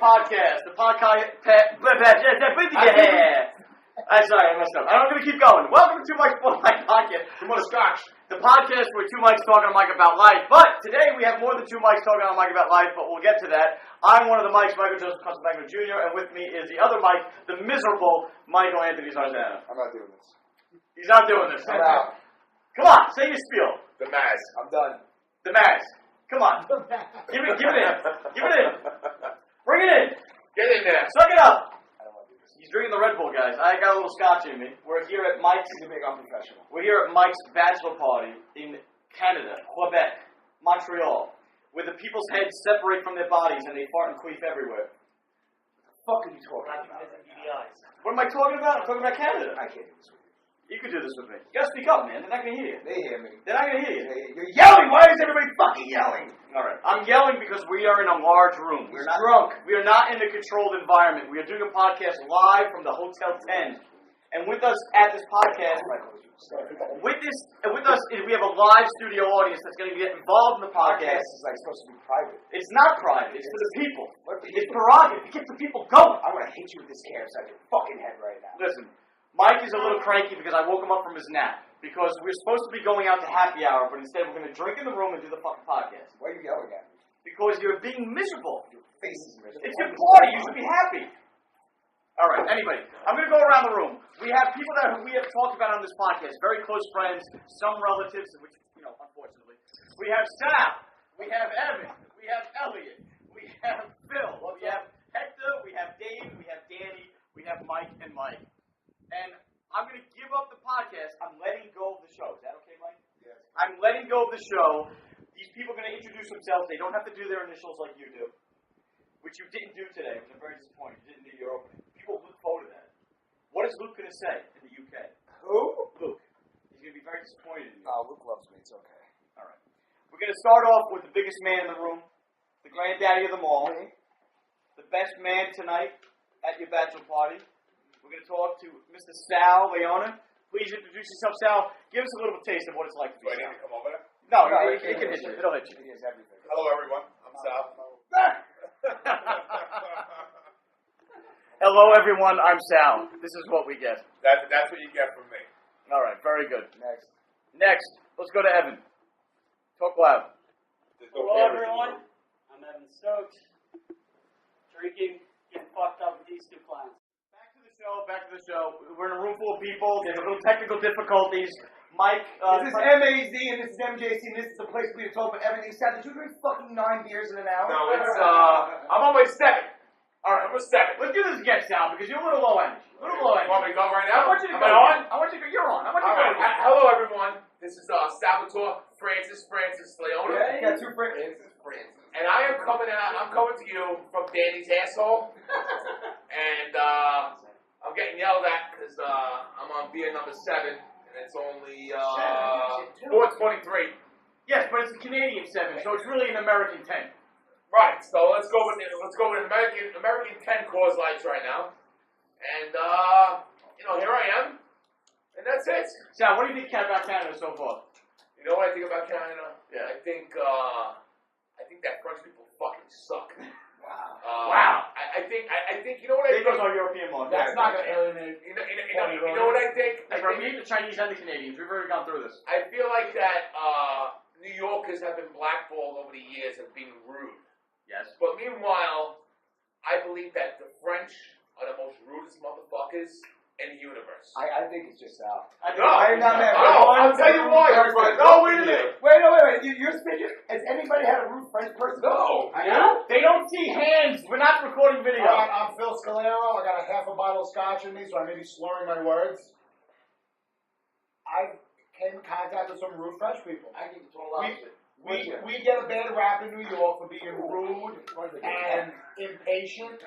podcast. The podcast. I'm sorry, I messed up. I'm going to keep going. Welcome to Two Mics for Life podcast. The podcast where two mics talking on mic about life. But today we have more than two mics talking on mic about life, but we'll get to that. I'm one of the mics, Michael Joseph Constantino Jr., and with me is the other mic, the miserable Michael Anthony Zarzano. I'm not doing this. He's not doing this. I'm out. Come on, say your spiel. The Maz. I'm done. The Maz. Come on. Give it in. Give it in. Bring it in. Get in there. Suck it up. He's drinking the Red Bull, guys. I got a little scotch in me. We're here at Mike's. He's a big unprofessional. We're here at Mike's bachelor party in Canada, Quebec, Montreal, where the people's heads separate from their bodies and they fart and queef everywhere. What the fuck are you talking about? What am I talking about? I'm talking about Canada. I can't do this with you. You can do this with me. You gotta speak up, man. They're not gonna hear you. They hear me. They're not gonna hear you. You're yelling. Why is everybody fucking yelling? All right. I'm yelling because we are in a large room. We're not drunk. We are not in a controlled environment. We are doing a podcast live from the Hotel 10. And with us at this podcast, with us, we have a live studio audience that's going to get involved in the podcast. It's like supposed to be private. It's not private. It's for the people. It's prerogative. It gets the people going. I'm going to hit you with this camera upside your fucking head right now. Listen, Mike is a little cranky because I woke him up from his nap. Because we're supposed to be going out to happy hour, but instead we're going to drink in the room and do the fucking podcast. Why are you yelling at me? Because you're being miserable. Your face is miserable. It's your party. You should be happy. All right. Anyway, I'm going to go around the room. We have people that we have talked about on this podcast, very close friends, some relatives, which, unfortunately. We have Sal. We have Evan. We have Elliot. We have Phil. We have Hector. We have Dave. We have Danny. We have Mike and Mike. And I'm going to give up the podcast. I'm letting go of the show. Is that okay, Mike? Yes. I'm letting go of the show. These people are going to introduce themselves. They don't have to do their initials like you do, which you didn't do today, which I'm very disappointed. You didn't do your opening. People look forward to that. What is Luke going to say in the UK? Who? Luke. He's going to be very disappointed in you. Oh, Luke loves me. It's okay. All right. We're going to start off with the biggest man in the room, the granddaddy of them all, the best man tonight at your bachelor party. We're going to talk to Mr. Sal Leona. Please introduce yourself, Sal. Give us a little taste of what it's like to be Do I need Sal. to come over there? No, it can hit you. It'll hit you. He has everything. Hello, everyone. I'm Sal. Hello, everyone. I'm Sal. This is what we get. That's what you get from me. All right. Very good. Next. Let's go to Evan. Talk loud. Hello, everyone. I'm Evan Stokes. Drinking, getting fucked up with these two clowns. Back to the show. We're in a room full of people. There's a little technical difficulties. Mike, This is MAZ and this is MJC and this is the place for you to talk about everything. Sad, did you drink fucking 9 beers in an hour? No, it's I'm on my second. All right, I'm a second. let's do this again, Sal, because you're a little low energy. You want me to go right now? I want you to Am go. I on? I want you to go. You're on. I want you All to right. go. Hello, everyone. This is Salvatore Francis Leona. Yeah, you got 2 friends. And I'm coming to you from Danny's asshole. And I'm getting yelled at because I'm on beer number 7, and it's only 4:23. Yes, but it's a Canadian 7, so it's really an American 10. Right. So let's go with American 10 Coors Lights right now. And here I am, and that's it. Sal, what do you think about Canada so far? You know what I think about Canada? Yeah. I think that French people fucking suck. Wow. Wow. I think you know what I There think. goes our European market. That's not going to alienate. You know what I think? That's right. We hate the Chinese and the Canadians. We've already gone through this. I feel like that New Yorkers have been blackballed over the years of being rude. Yes. But meanwhile, I believe that the French are the most rudest motherfuckers in the universe. I think it's just Sal. I'm not mad. I'll tell you why. No, wait a minute. Wait. You're speaking. Has anybody had a rude French person? No. Yeah? They don't see hands. We're not recording video. I'm Phil Scalero. I got a half a bottle of scotch in me, so I may be slurring my words. I came in contact with some rude French people. I think it's all opposite. We get a bad rap in New York for being rude and impatient.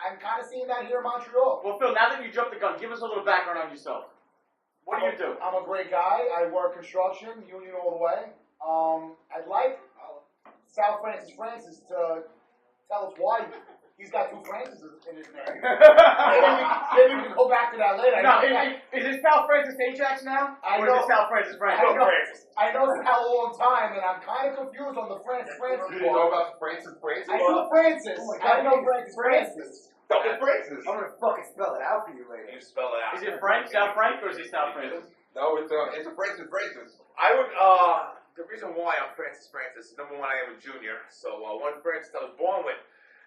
I'm kind of seeing that here in Montreal. Well, Phil, now that you jumped the gun, give us a little background on yourself. What do you do? I'm a great guy. I work construction, union all the way. I'd like Sal Francis to tell us why he's got 2 Francis in his name. Maybe we can go back to that later. No, is it Sal Francis Ajax now? I or know. is it Sal Francis Francis? I know it's now a long time, and I'm kind of confused on the Francis You didn't know about Francis? I know Francis. I know Francis. Double Francis. I'm gonna fucking spell it out for you later. You spell it out. Is it Frank, Sal Frank, or is it Sal Francis? No, it's a Francis. I would, the reason why I'm Francis is number one, I am a junior. So, one Francis I was born with.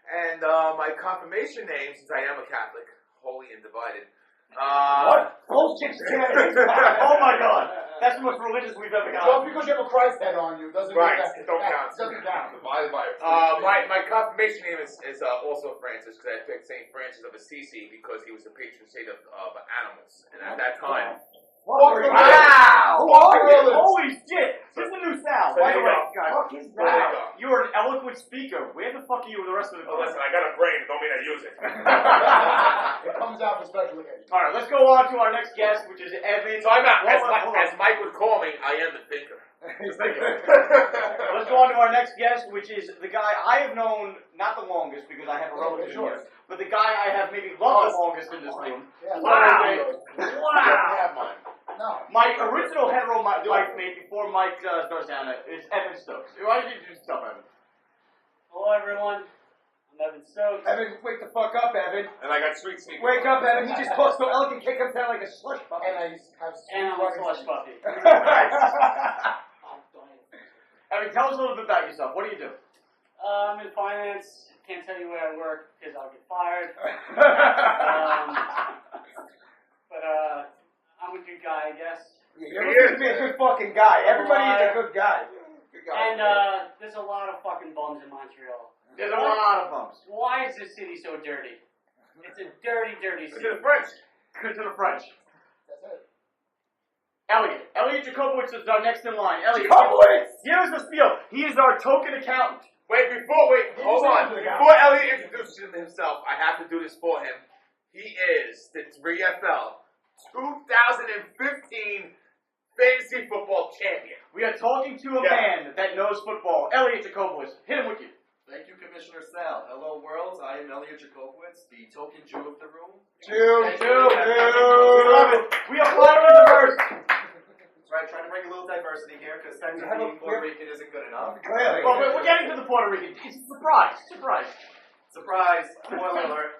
And, my confirmation name, since I am a Catholic, holy and divided. What? Bullshit. Oh my God. That's the most religious we've ever Just got. because you have a Christ head on you doesn't Right, mean that it don't count. doesn't count. Divided by a My confirmation name is also Francis, because I picked St. Francis of Assisi because he was the patron saint of animals. And at that time, Wow! Wow! Who are you? Holy shit! This is the new Sal. So By there the you way, go. guys. Fuck is there you that? go. You are an eloquent speaker. Where the fuck are you with the rest of the Oh, listen, I got a brain, don't mean I use it. It comes out for special occasions. All right, let's go on to our next guest, which is Evan. So I'm not, Hold on. as Mike would call me, I am the thinker. Let's go on to our next guest, which is the guy I have known, not the longest because I have a relative Sure. here, but the guy I have maybe loved the longest in this room. Yeah, Wow. Wow. No. My original hetero life mate before Mike starts down is Evan Stokes. Why did you do stuff, Evan? Hello, everyone. I'm Evan Stokes. Evan, wake the fuck up, Evan. And I got sweet sneakers. Wake up, Evan. He just talks so elegant, kick him down like a slush puppy. And I have And I'm a slush puppy. Evan, tell us a little bit about yourself. What do you do? I'm in finance. Can't tell you where I work because I'll get fired. But I'm a good guy, I guess. You're supposed to be a good fucking guy. Everybody is a good guy. And there's a lot of fucking bums in Montreal. There's a lot of bumps. Why is this city so dirty? It's a dirty, dirty To city. the French. Good to the French. That's it. Elliot Jacobowitz is our next in line. Elliot, Jacobowitz! give us the spiel. He is our token accountant. Hold on. Before Elliot introduces himself, I have to do this for him. He is the 3FL 2015 fantasy football champion. We are talking to a Yeah. man that knows football. Elliot Jacobowitz. Hit him with you. Thank you, Commissioner Sal. Hello, world. I am Elliot Jacobowitz, the token Jew of the room. We love it. We are flattery diverse. That's right, trying to bring a little diversity here, because technically Puerto Rican isn't good enough. Clearly. Well, we're getting to the Puerto Rican. It's a surprise. Surprise. Surprise! Spoiler alert.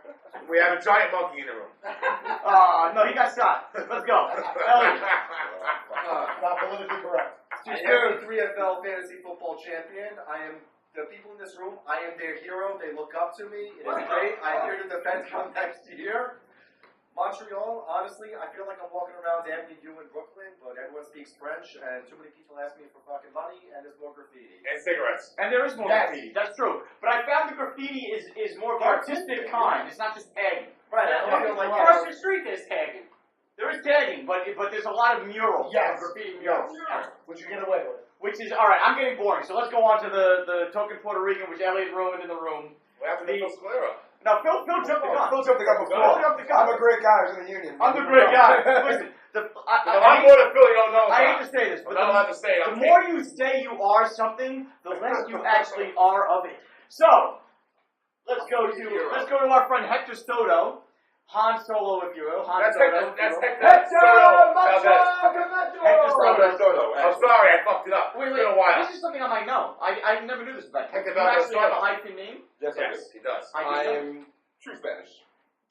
We have a giant monkey in the room. No, he got shot. Let's go. Elliot. Not politically correct. I am the 3FL fantasy football champion. I am the people in this room. I am their hero. They look up to me. It is great. I am here to defend come next year. Montreal, honestly, I feel like I'm walking around Avenue U in Brooklyn, but everyone speaks French, and too many people ask me for fucking money, and there's more graffiti. And cigarettes. And there is more Yes. graffiti. That's true. But I found the graffiti is more of an artistic kind. It's not just tagging. Right, I don't feel like Across the street, there's tagging. There is tagging, but there's a lot of murals. Yes. Graffiti murals. Which you get away with. Which is, all right, I'm getting boring. So let's go on to the token Puerto Rican, which Elliot ruined in the room. What happened to Phil Scalera? Now, Phil jumped the gun. Phil jumped the gun before. Phil jumped the gun. I'm a great guy. I was in the union. I'm the great guy. Listen, I'm more than Phil, you don't know. I hate to say this, but I'm not allowed to say it. the I'm more you say you are something, the less you actually are of it. So, let's go to our friend Hector Stoto. Han Solo, if you will. That's Soto, Hector. if you will. That's Hector. Hector Soto. I'm sorry, I fucked it up. Wait, It's been a while. this is something I might know. I never knew this about you. Hector You actually have a Soto. hyphen name? Yes, I do. Yes, he does. I I do. am true Spanish.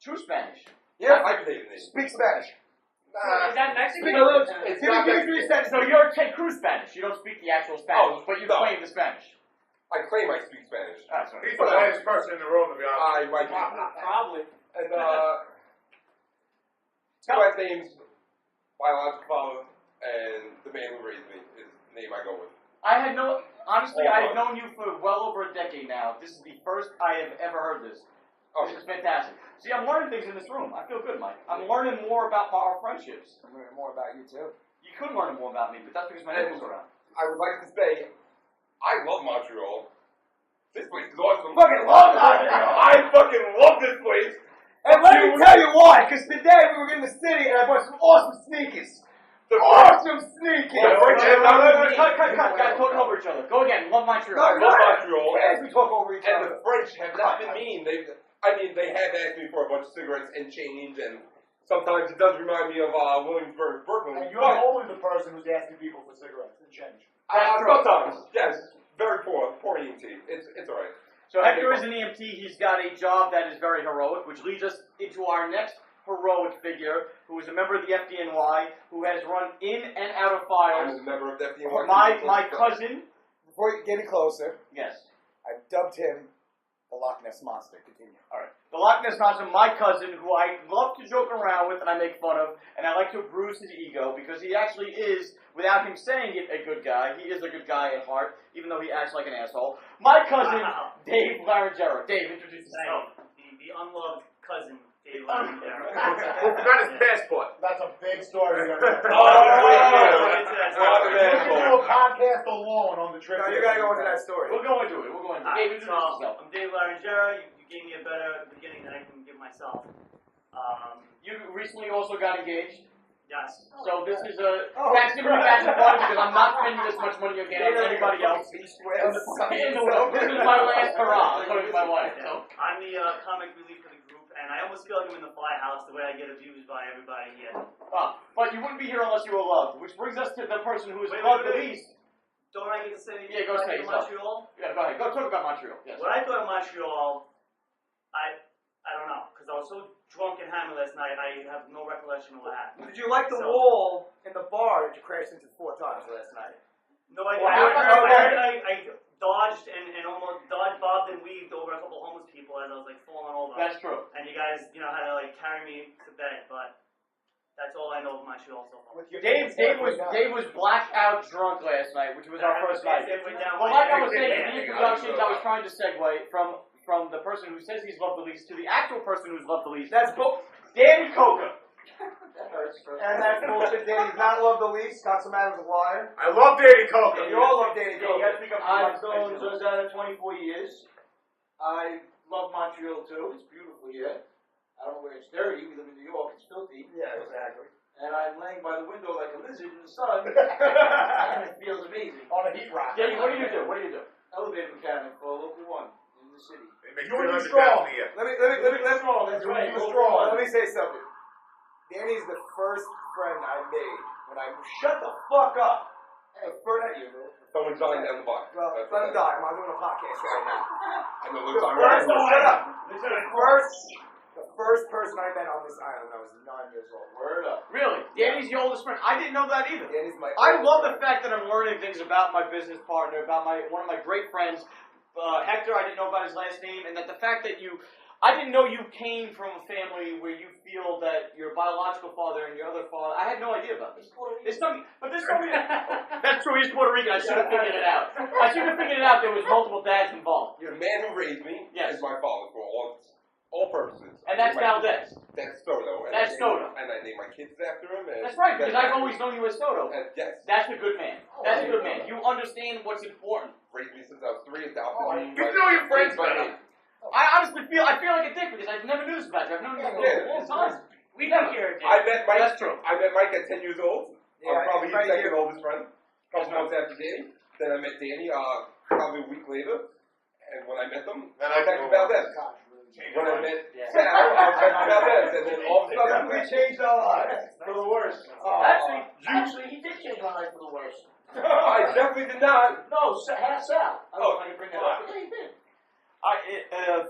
True Spanish. Yeah. Hyphenated name. Speak Spanish. Is that Mexican? Speak a little. It's Give not me that- 3 seconds. So you're Ted Cruz Spanish. You don't speak the actual Spanish, Oh, but you no. claim the Spanish. I claim I speak Spanish. That's right. He's the whitest person in the room, to be honest. I might be. Probably. And, two last names, biological father, and the man who raised me is the name I go with. Honestly, I've known you for well over a decade now. This is the first I have ever heard this. Oh, This is fantastic. See, I'm learning things in this room. I feel good, Mike. I'm learning more about our friendships. I'm learning more about you too. You could learn more about me, but that's because my name was around. I would like to say, I love Montreal. This place is awesome. Fucking love Montreal. I fucking love this place. And let me tell you why. Because today we were in the city and I bought some awesome sneakers. Awesome sneakers. Yeah, French have nothing. Cut. Guys talking over each other. Go again. Love Montreal. I love Montreal. As we talk over each And other. the French have not been mean. I mean, they have asked me for a bunch of cigarettes and change, and sometimes it does remind me of Williamsburg, Brooklyn. And you're But always the person who's asking people for cigarettes and change. sometimes, yes, very poor EMT. It's all right. So Hector is an EMT. He's got a job that is very heroic, which leads us into our next heroic figure, who is a member of the FDNY, who has run in and out of I'm fires. a member of the FDNY. My cousin. Before you get any closer, Yes. I dubbed him the Loch Ness Monster. Continue. All right. The Loch Ness Monster, my cousin, who I love to joke around with and I make fun of, and I like to bruise his ego because he actually is, without him saying it, a good guy. He is a good guy at heart, even though he acts like an asshole. My cousin, Dave Larangero. Dave, introduce yourself. The unloved cousin, Dave Larangero. Who forgot his passport? That's a big story. We're Oh, gonna yeah. we can do a podcast alone on the trip. No, you gotta go into that story. We'll go into it. We'll go into it. Dave, introduce yourself. I'm Dave Larangero. You gave me a better beginning than I can give myself. You recently also got engaged. Yes. So this is a facsimile matching party because I'm not spending this much money again on anybody else. This is my last hurrah, according to my wife. So. I'm the comic relief for the group, and I almost feel like I'm in the firehouse the way I get abused by everybody here. But you wouldn't be here unless you were loved, which brings us to the person who is loved the least. Don't I get to say anything Yeah, go about say yourself. Montreal? Yeah, go ahead. Go talk about Montreal. Yes. When I thought of Montreal, I don't know, because I was so drunk and hammered last night, I have no recollection of what happened. Did you like the So- wall in the bar that you crashed into 4 times last night? No, I Well, I dodged and almost dodged, bobbed, and weaved over a couple homeless people as I was like falling over. That's true. And you guys, had to like carry me to bed, but that's all I know of Montreal so far. Dave was blackout drunk last night, which was our first night. Well, like I was saying, in the introductions, I was trying to segue from the person who says he's loved the least to the actual person who's loved the least. That's Danny Coca. And that's bullshit. Danny's not loved the least. Scott's Adams a liar. I love Danny Coca. You all love Danny Coca. You gotta speak up for I've Mike. known Josiah 24 years. I love Montreal too. It's beautiful here. I don't know where it's dirty. We live in New York. It's filthy. Yeah, exactly. And I'm laying by the window like a lizard in the sun. And it feels amazing. On a heat rock. Danny, what do you do? Elevator mechanic for a local one in the city. They make You and 200,000 strong. a year. Let me Strong, that's right. You were strong. Let me say something. Danny's the first friend I made when I shut the fuck up. Hey, at you, man. Someone's dying down the block. Well, That's let him what die. I'm doing a podcast right now. I know The those are first, right. shut up. The first person I met on this island, I was 9 years old. Word up. Really? Danny's your oldest friend. I didn't know that either. Danny's my. I oldest love the friend. fact that I'm learning things about my business partner, about one of my great friends, Hector. I didn't know about his last name, and that the fact that I didn't know you came from a family where you feel that your biological father and your other father. I had no idea about this. There's something. That's true. He's Puerto Rican. I should have figured it out. There was multiple dads involved. The man who raised me Yes. is my father for all purposes. And that's Valdez. That's Soto. And That's I named- Soto. And I named my kids after him. And That's right, because I've always known you as Soto. And yes, That's a good man. That's a good man. You understand what's important. raised me since I was 3, adopted me. You know your friends by better. name. I honestly feel like a dick because I never knew this about you. I've known you for a long time. We don't care, Dave. I met Mike. That's true. I met Mike at 10 years old. Yeah, I'm probably his right second here. oldest friend. A couple months after Danny. Then I met Danny probably a week later. And when I met them, Then I I met go- Valdez. When I met Sal, I was met Valdez. And then all of a sudden, We changed our lives. For the worst. Actually, he did change my life for the worse. I definitely did not. No, half Sal. I don't know if I can bring that up. Yeah, he did.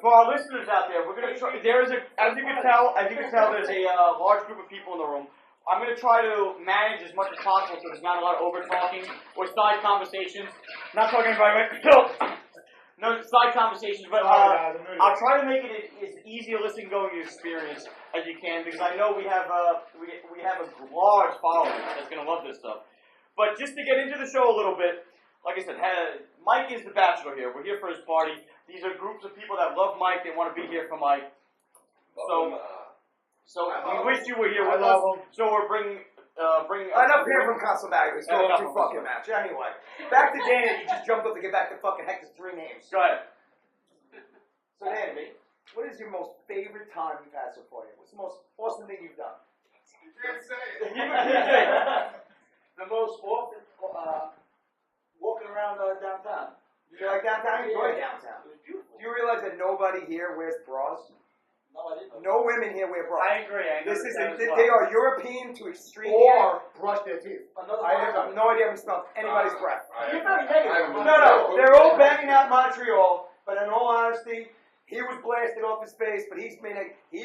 For our listeners out there, we're gonna try. There is as you can tell, there's a large group of people in the room. I'm gonna try to manage as much as possible so there's not a lot of over talking or side conversations. Not talking about no side conversations, but I'll try to make it as easy a listen going experience as you can because I know we have a large following that's gonna love this stuff. But just to get into the show a little bit, like I said, Mike is the bachelor here. We're here for his party. These are groups of people that love Mike. They want to be here for Mike. So we wish you were here with us. So we're bringing. Enough here from Castle Bag. It's going Enough too from fucking match. Anyway, back to Danny. You just jumped up to get back to fucking Hector's 3 names. Go ahead. So Danny, what is your most favorite time you've had so far? What's the most awesome thing you've done? You can't say it. The most often walking around downtown. You like downtown? Enjoy downtown. It was beautiful. Do you realize that nobody here wears bras? No, I didn't. No women here wear bras. I agree. I This noticed is that as well. they are European to extreme. Or brush their teeth. Another I have no idea if smelled anybody's breath. You're very negative. No, they're all banging out Montreal, but in all honesty, he was blasted off his face, but he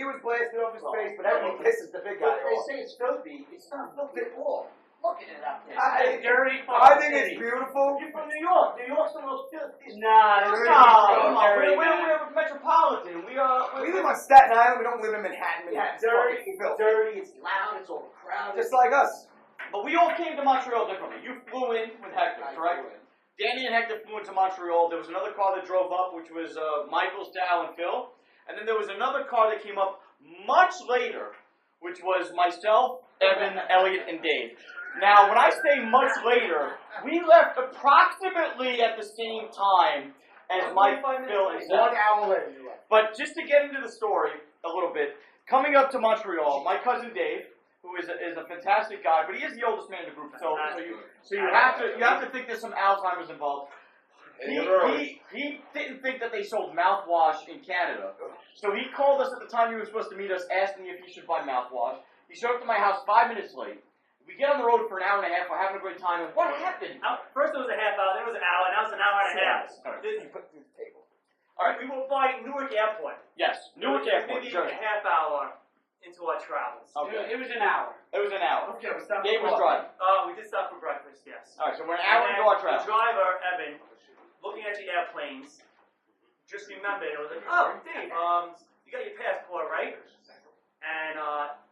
was blasted off his face, but everything pisses the big guy They off. say it's filthy. It's not filthy at all. Look at it out there. I- Dirty I think fucking it's beautiful. You're from New York. New York's the most filthy. Nah, it's Dirty. not. We're Dirty, man. metropolitan. We We live on Staten Island. We don't live in Manhattan. Manhattan's Dirty, fucking filthy. dirty. It's loud. It's overcrowded. Just like us. But we all came to Montreal differently. You flew in with Hector, correct? Danny and Hector flew into Montreal. There was another car that drove up, which was Michael's, Dow, and Phil. And then there was another car that came up much later, which was myself, Evan, Elliot, and Dave. Now, when I say much later, we left approximately at the same time as Mike, Phil, and 1 Zach. hour later, you left. But just to get into the story a little bit, coming up to Montreal, my cousin Dave, who is a fantastic guy, but he is the oldest man in the group, so you have to think there's some Alzheimer's involved. He didn't think that they sold mouthwash in Canada, so he called us at the time he was supposed to meet us, asking if he should buy mouthwash. He showed up to my house 5 minutes late. We get on the road for an hour and a half. We're having a great time. And what happened? First it was a half hour, then it was an hour, now it's an hour and a half. You put it through the table. All right. We were by Newark Airport. Yes, Newark Airport. Maybe Sure. a half hour into our travels. Okay. It was an hour. It was an hour. Okay, we stopped Dave for was driving. We did stop for breakfast, yes. All right, so we're an hour And into our then travel. the driver, Evan, looking at the airplanes, just remembered, it was like, oh, Dave, you got your passport, right? And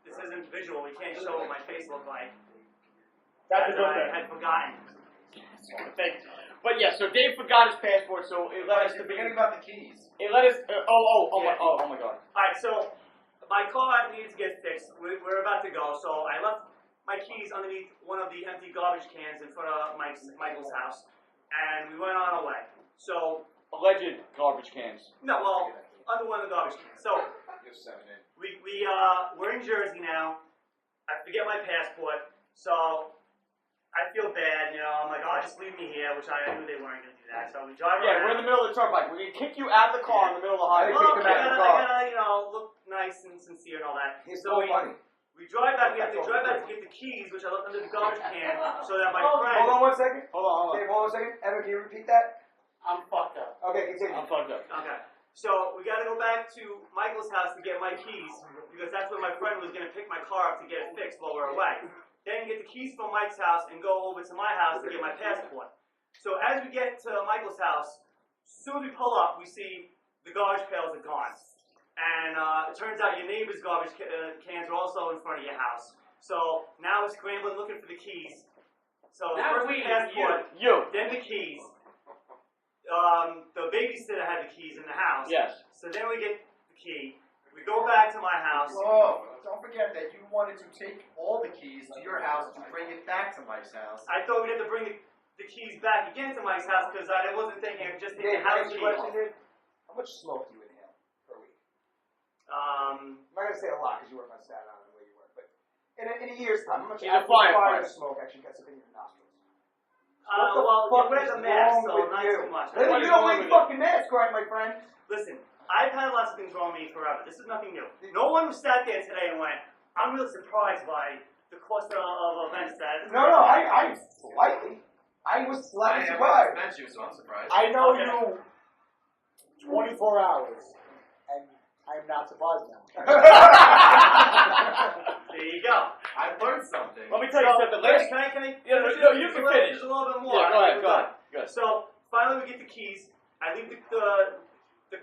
this isn't visual, we can't show what my face looked like. That's a As good I thing. had forgotten. But yeah, so Dave forgot his passport, so it led us to Forgetting about the keys. It let us. Oh my God. Alright, so my car needed to get fixed. We're about to go, so I left my keys underneath one of the empty garbage cans in front of Michael's house, and we went on our way. So, Alleged garbage cans. no, well, under one of the garbage cans. So, we're in Jersey now. I forget my passport, so I feel bad, you know. I'm like, oh, just leave me here, which I knew they weren't going to do that. So we drive Yeah, around. we're in the middle of the turnpike. We're gonna kick you out of the car in the middle of the highway. Well, Kick I them out of the car. gotta, you know, look nice and sincere and all that. He's So so funny. we drive back. We have to drive back to get the keys, which I left under the garbage can, so that my friend. Hold on 1 second. Hold on. Dave, hold on a second. Evan, can you repeat that? I'm fucked up. Okay, continue. I'm fucked up. Okay. So we got to go back to Michael's house to get my keys because that's where my friend was going to pick my car up to get it fixed while we're away. Then get the keys from Mike's house and go over to my house to get my passport. So as we get to Michael's house, as soon as we pull up, we see the garbage pails are gone. And it turns out your neighbor's garbage cans are also in front of your house. So now we're scrambling looking for the keys. So Now first the we- passport, then the keys. The babysitter had the keys in the house. Yes. So then we get the key. We go back to my house. Whoa, don't forget that you wanted to take all the keys to your house to bring it back to Mike's house. I thought we'd have to bring the keys back again to Mike's house because I wasn't thinking of just taking Dave, the house next keys. question, Dave. How much smoke do you inhale per week? Um, I'm not going to say a lot because you work on Staten Island where you work, but in a year's time, how much He's a actual fire firefighter. smoke actually gets up in your nostrils? well, What you the wear fuck the is mask, wrong so with not you? too much. Listen, you don't wear your fucking mask, right, my friend? Listen, I've had lots of things wrong with me forever. This is nothing new. No one sat there today and went, I'm really surprised by the course of events that. No, I slightly. I was slightly surprised. met you, so I'm surprised. I know Okay. you 24 hours, and I am not surprised now. There you go. I learned something. Let me tell you something. Let's. Can I? Yeah, no, you can finish. Just a little bit more. Yeah, go ahead. Go ahead. Good. So finally we get the keys. I leave the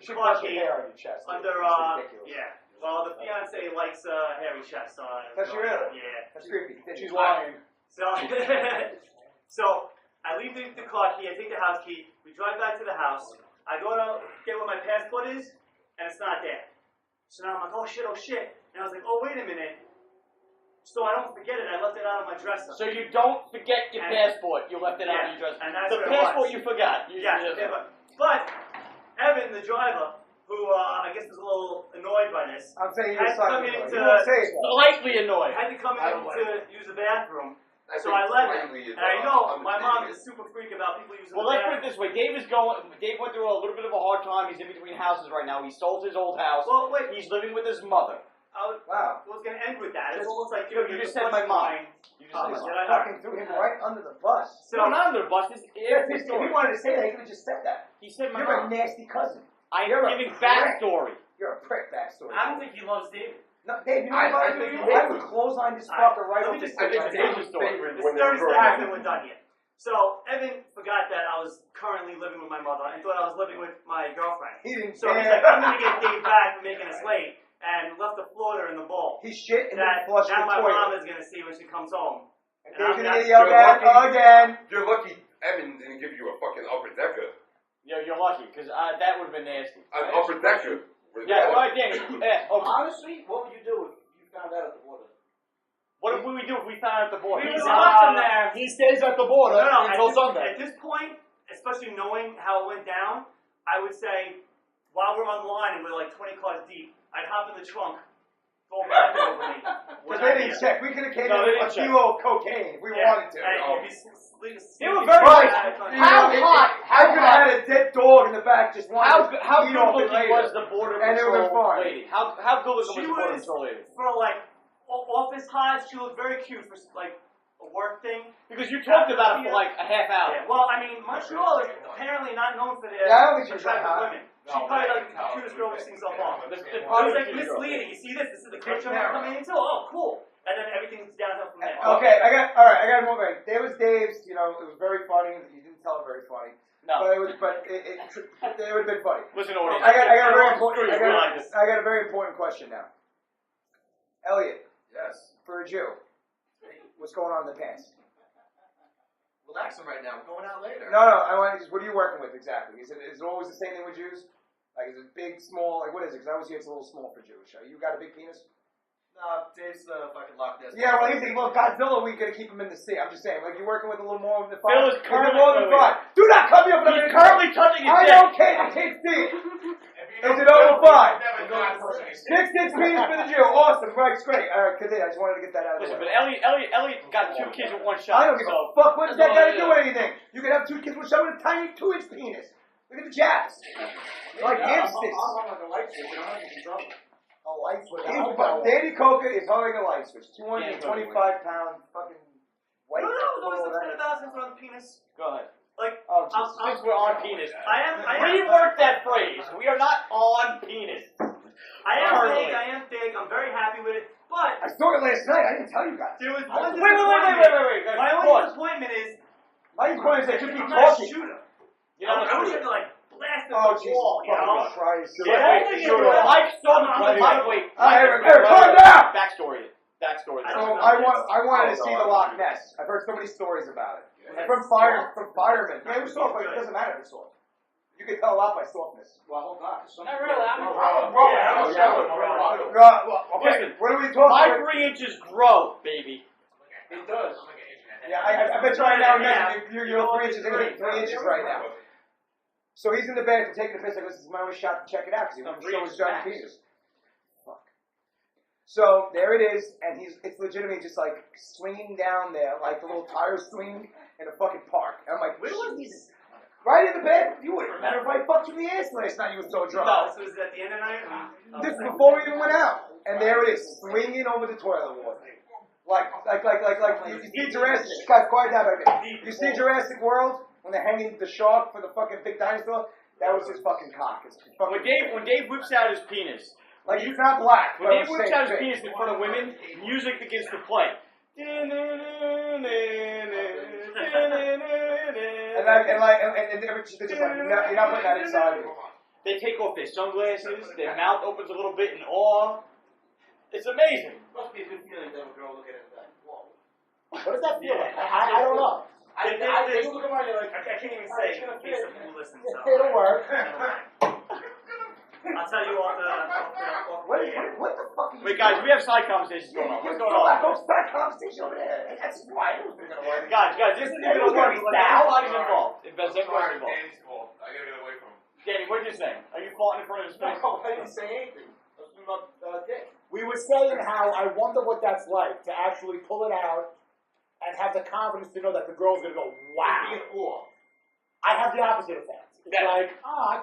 Should car brush your key hair on your chest. under It's ridiculous. yeah. Well, the fiance likes hairy chest. Does she really? Yeah. That's creepy. She's lying. So so I leave the car key. I take the house key. We drive back to the house. I go to get where my passport is, and it's not there. So now I'm like, oh shit. And I was like, oh wait a minute. So I don't forget it. I left it out of my dresser. So you don't forget your And- passport. You left it out Yeah, in your dress. and that's The what it passport was. you forgot. Yeah, but Evan, the driver, who I guess was a little annoyed by this, I'm saying Had you're to come silent. into- You won't say it though. Slightly annoyed. had to come I in don't to use the bathroom, So I let him. And I know my mom is a super freak about people using Well, the let's put it this way. Dave went through a little bit of a hard time. He's in between houses right now. He sold his old house. Well, wait. He's living with his mother. I was going to end with that. It's almost like You just said my mom. You just said my mom. Fucking threw him right under the bus. So, No, not under the bus. It's If he wanted to say that, he could have just said that. He said my You're mom. a nasty cousin. I'm You're a giving prick. backstory. You're a prick backstory. I don't think he loves David. No, Dave, you know I what? think I would clothesline this fucker right let off me the just- stage. I think Dave's story. It's 30 seconds and we're done here. So, Evan forgot that I was currently living with my mother and thought I was living with my girlfriend. He didn't So he's care. like, I'm going to get Dave back for making us late, and left the floater in the bowl. He shit and That then flushed the now my mom toilet. is going to see when she comes home. And I'm Dave's not- gonna yell again. You're lucky Evan didn't give you a fucking upper decker. Yeah, you're lucky, because that would have been nasty. An upper decker. Yeah, right, Danny. Honestly, what would you do if you found out at the border? What would we do if we found out the border? We would lock them there. He stays at the border until Sunday. At this point, especially knowing how it went down, I would say, while we're on the line and we're like 20 cars deep, I'd hop in the trunk, throw a blanket over me. Because they didn't check. We could have came No, in they a didn't check. kilo of cocaine if we wanted to. They were very How hot? I could have had a dead dog in the back just How wanting to good eat off it looking later. was the border And it was patrol fine. lady? How good looking She was the border was- patrol lady? For like office hot, she looked very cute for like a work thing. Because you talked about it for like a half hour. Yeah, well, I mean, Montreal is apparently not known for their Yeah, I don't think she was that attractive hot. women. She probably like the cutest girl we've seen so far. It's I probably was like, the cutest girl. misleading. You see this? This is the culture I'm coming into. Oh, cool. And then everything's downhill from there. Okay, I got one more. There was Dave's, it was very funny. You didn't tell it very funny. No. But it would have been funny. Listen, audience. I got a very Screw important, you, we like this. I got a very important question now. Elliot, Yes. for a Jew, what's going on in the pants? Relaxing right now. We're going out later. No, I want to just, what are you working with exactly? Is it always the same thing with Jews? Like, is it big, small? Like, what is it? Because I always hear it's a little small for Jewish. You got a big penis? No, Dave's fucking locked this. Yeah, well, he's thinking, well, Godzilla, we gotta keep him in the sea. I'm just saying, like, you're working with a little more of the Phil is currently- more than five. Do not cut me up. He's currently touching his I dick. don't care. I can't see it. Is it over 5? 6 penis for the Jew. Awesome. Right, it's great. All right, continue. I just wanted to get that out of the Listen, way. but Elliot got 2 kids with 1 shot. I don't give a so fuck. What does that's that all got to it do is. with anything? You can have 2 kids with someone with a tiny 2-inch penis. Look at the jabs. Like hamsters. I'm on the light switch and I'm in trouble. A light switch. Danny Coca is hovering a light switch. 225-pound fucking white. No, it's always the point about since we're on the penis. Go ahead. Like, Oh, Since we're on penis. I am Rework that phrase. We are not on penis. big, I'm very happy with it, but I saw it last night. I didn't tell you guys. there was Wait, one Wait. disappointment. guys, My only pause. disappointment is My point is that you keep I'm not a talking. shooter. You know, I wish I could like blast it Oh, the Jesus wall, you know? fucking Christ. Yeah, only wait, you will. Mike started I'm Mike, wait. Eric, calm down! Backstory. I So don't know I wanted to Oh, see no. the Loch Ness. I've heard so many stories about it. And from firemen. Yeah, it was soft, but it doesn't matter if it's soft. You can tell a lot by softness. Well, hold on. Not really, I'm Listen, What are we talking my about? 3 inches grow, baby. It does. Yeah, I bet you right now, you're 3 inches, 3 inches right now. So he's in the bathroom taking a piss. Like, this is my only shot to check it out because he wants to show his giant penis. Fuck. So there it is, and it's legitimately just like swinging down there like the little tire swing in a fucking park. And I'm like, Where was this? right in the bed. You wouldn't remember if I fucked you in the ass last night. You were so drunk. No, this was at the end of the night. This is before we even went out. And there it is, swinging over the toilet water. Like you see Jurassic. Guys, quiet down back there. You see Jurassic World when they're hanging the shark for the fucking big dinosaur? That was his fucking cock. It's fucking When Dave whips out his penis, like he's not black. when Dave but whips same out his thing. penis in front of women, music begins to play. And they're just like, you're not putting that inside of me. They take off their sunglasses, their mouth opens a little bit in awe. It's amazing. Must be a good feeling to have a girl looking at that. Whoa. What does that feel like? I don't know. I look at mine, you're like, I can't even say in case some people listen. So. It'll work. I'll tell you off the What the fuck are you Wait, guys, we have side conversations going on. What's going on? Go start a conversation over there. That's why it was going to work. Guys, this isn't going to work. Everybody's involved. Everybody's involved. Danny's fault. I gotta get away from him. Danny, what did you say? Are you farting in front of his face? no, I didn't say anything. I was talking about Dick. We were saying how I wonder what that's like to actually pull it out and have the confidence to know that the girl's gonna go, wow. Be an awe. I have the opposite effect. It's Yeah. like, I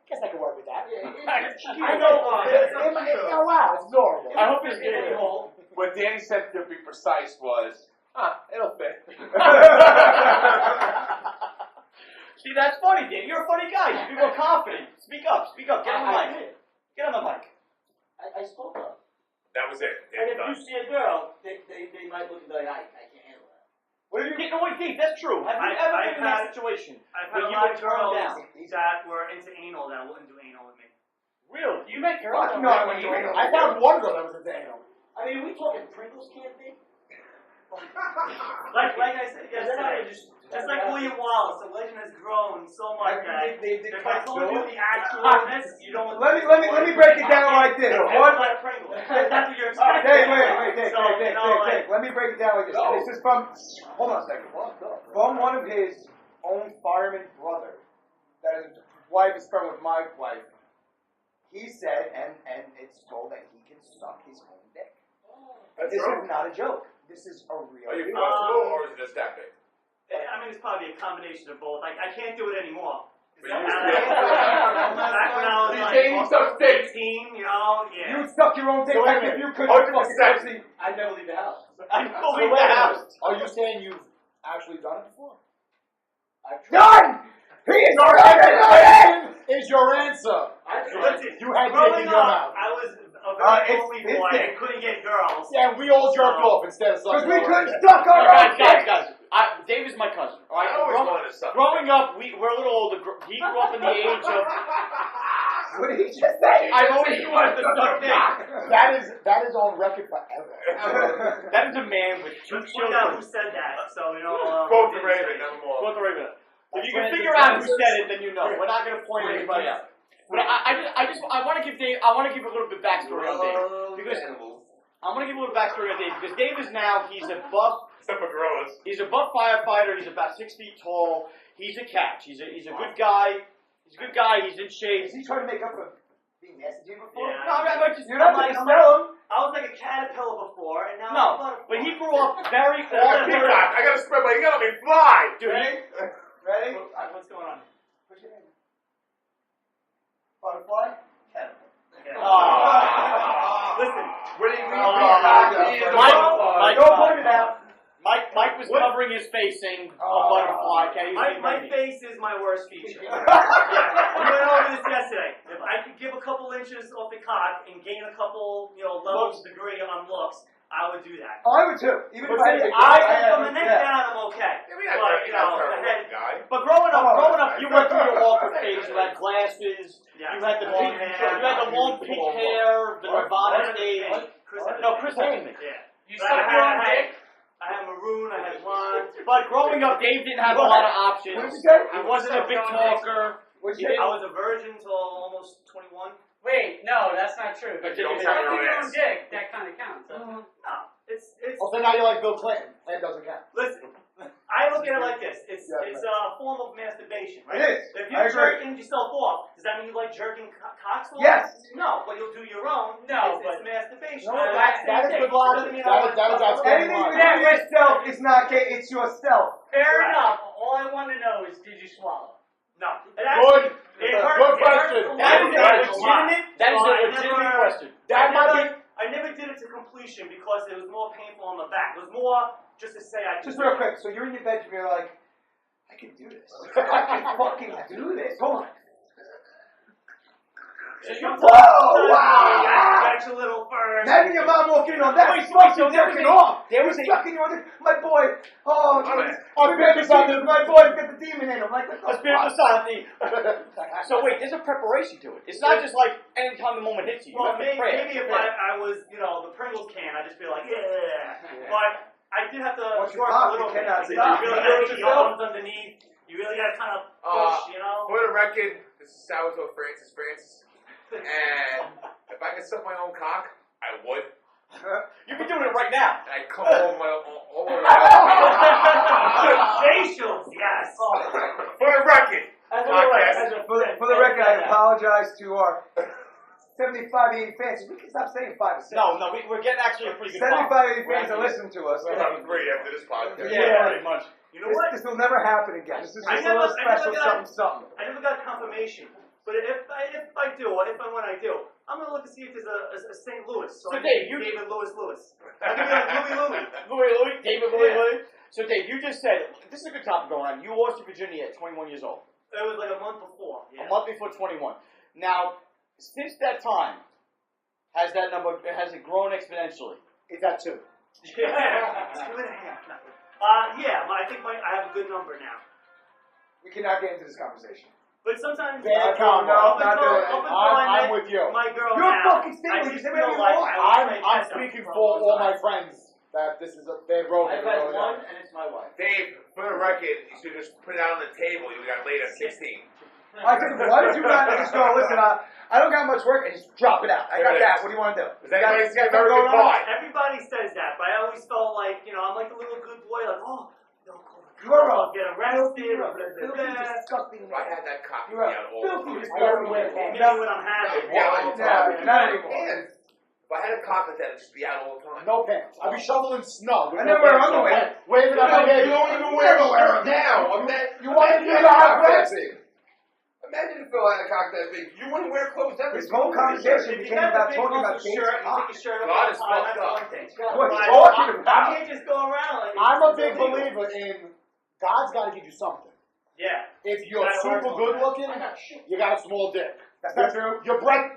guess I can work with that. Yeah, I know. Oh wow, it's adorable. I hope it's getting good. home. What Danny said, to be precise, was, it'll fit. See, that's funny, Dave. You're a funny guy. You should be more confident. Speak up. Speak up. Get on the mic. Get on the mic. I spoke up. That was it. And if you see a girl, they might look at me like, I can't handle that. What did you get? No, wait, Dave, that's true. Have you ever been in that situation? I've Where had a you lot were of turned girls down? that were into anal that wouldn't do anal with me. Really? You met girls? No, I went to anal. I found one girl that was into anal. I mean, are we talking Pringles candy? Like I said yesterday, just like William Wallace, the legend has grown so much that if I told you the actualness, you don't. Let me break it down like this. What? Like Pringles. That's what you're expecting. Dave, let me break it down like this. This is from, hold on a second. From one of his own fireman brother, that his wife is friend with my wife. He said, and it's told that he can suck his own dick. This is not a joke. This is a real Are you deal. flexible, or is it just that big? I mean, it's probably a combination of both. Like, I can't do it anymore. But Back you when I was like He's so thick. 15, you know, yeah. You would suck your own dick So wait a like if minute. you could. 100%. I'd never leave the house. I know So leave wait the a house. minute. Are you saying you've actually done it before? I've tried. Done! He is already Is your answer? I've tried. Listen, You had dick growing in your up, mouth. I was a very it's- lonely it's boy dick. and couldn't get girls. Yeah, we all jerked off instead of Because sucking we our own couldn't dick. suck our own dick. Guys. Dave is my cousin. All right? I always wanted to suck. Growing up, we're a little older. He grew up in the age of. What did he just say? I've always wanted to suck dick. That is on record forever. That is a man with two Let's find out children. who said that. So, you know. Quote the Raven, never more. Quote the Raven. If you can figure out who said it, then you know. We're not going to point anybody out. But I want to give Dave. I want to give a little bit backstory on Dave because I want to give a little backstory on Dave because Dave is now he's a buff. Except for gorillas. He's a buff firefighter. He's about 6 feet tall. He's a catch. He's a good guy. He's a good guy. He's in shape. Is he trying to make up for being nasty to you before? Yeah. No, I'm just, You're not I'm going to like- spell him. I was like a caterpillar before, and now I'm a no, butterfly. but he grew up very Peacock, awkward. I gotta spread my, you gotta let me fly. Dude, Ready? What's going on? Push it in. Butterfly? Yeah. Listen, Mike, don't point it out. Mike was covering his face saying a butterfly. Okay, My face is my worst feature. We went over this yesterday. If I could give a couple inches off the cock and gain a couple, levels degree on looks, I would do that. I would too. Even if But I see, From the neck down, I'm okay. I mean, I But, heard the head. guy. But growing up, you went through your awkward phase. You had glasses. Yeah. You had the Long pink, hair. you had the long pink hair, the Nirvana stage. Chris had No, a Chris thing. had me. Yeah. You But suck your own dick? I had maroon, I had blonde. But growing up, Dave didn't have a lot of options. What did you say? He wasn't a big talker. What'd you say? I was a virgin till almost 21. Wait, no, that's not true. But If you don't you suck suck your own your ass. own dick, that kind of counts. No, it's. Oh, so now you're like Bill Clinton. That doesn't count. Listen, I look at it like this. It's a form of masturbation, right? It is. If I you're agree. jerking yourself off, does that mean you like jerking cocks off? Yes. No, but you'll do your own. No, it's masturbation. No, That's that is the good thing. logic. Doesn't mean That is outstanding Anything you logic. do to yourself is not gay. It's yourself. Fair enough. All I want to know is, did you swallow? No. Good. It hurts. Good It hurts question. a That lot. is a legitimate. That is So a I legitimate never- question. That might be. I never did it to completion because it was more painful on the back. It was more just to say I could Just do real it. quick. So you're in your bedroom. You're like, I can do this. I can fucking do this. Hold on. So you Whoa! Wow! Scratch a little first. Imagine your mom walking in on that. Wait, So there was jerking a- off. there was a- sucking you on the, my boy. Oh, My boy's got the demon in him. Like, what Let's the be able to fuck? stop. So wait, there's a preparation to it. It's not just like anytime the moment hits you. You Well, have to maybe, prepare. maybe if I was, the Pringles can, I'd just be like, yeah. But I did have to Once you work pop, a little you bit. cannot You stop. really got to get your arms underneath. You really got to kind of push, For the record, this is Salvatore Francis. And if I could suck my own cock, I would. You've been doing it right now. And I'd come all over Facials, yes. For the record, podcast. For the record, I apologize to our 75, 80 fans. We can stop saying 5 or 6. No, we're getting actually a pretty good 75, following. 80 fans are listening to us. We'll have a great after this podcast. Yeah, pretty much. You know what? This will never happen again. This is I just a little never special got- something. I never got confirmation. But if I do, or if and when I do, I'm gonna look to see if there's a St. Louis. So Dave, David Louis. I think like Louis, David Yeah. Louis. So Dave, you just said, this is a good topic going on. You lost to Virginia at 21 years old. It was like a month before. Yeah. A month before 21. Now, since that time, has it grown exponentially? It's at 2. Yeah. 2.5. Yeah. I think I have a good number now. We cannot get into this conversation. But sometimes Bad up combo. Not until doing it. I I'm met with you. my girl You're now, fucking stupid. I You just say feel whatever you like want. I was I'm speaking for all my friends that this is a bad road. I've had one, and it's my wife. Dave, for the record, you should just put it out on the table. You got laid at 16. I said, why did you not just go, listen, I don't got much work, and just drop it out. I got that. What do you want to do? Is that You nice got something American going on? pie? Everybody says that, but I always felt like, I'm like the little good boy, like, oh, don't go to You're I'll a get arrested, You're or a blah, filthy, blah, blah. disgusting I man. had that copy You're a out all the filthy, time. disgusting I don't wear man. Give me what I'm having. Yeah, not anymore. If I had a cock like that, it'd just be out all the time. No pants. I'll be shoveling snow. I never wear underwear. Wave it at my baby. You don't even wear a shirt now. You want to do Imagine the a hot cock that breath? big. Imagine if Phil had a cock that big. You wouldn't wear clothes ever. This whole conversation If you became got about the big talking about muscle James shirt, you Cock. take your shirt God off all is the time, fucked that's up. one thing. What are you But talking you about? can't just go around like I'm a it's big illegal. believer in God's got to give you something. Yeah. If you're Gotta work super on good that. looking, you got a small dick. That's not true. Your breath,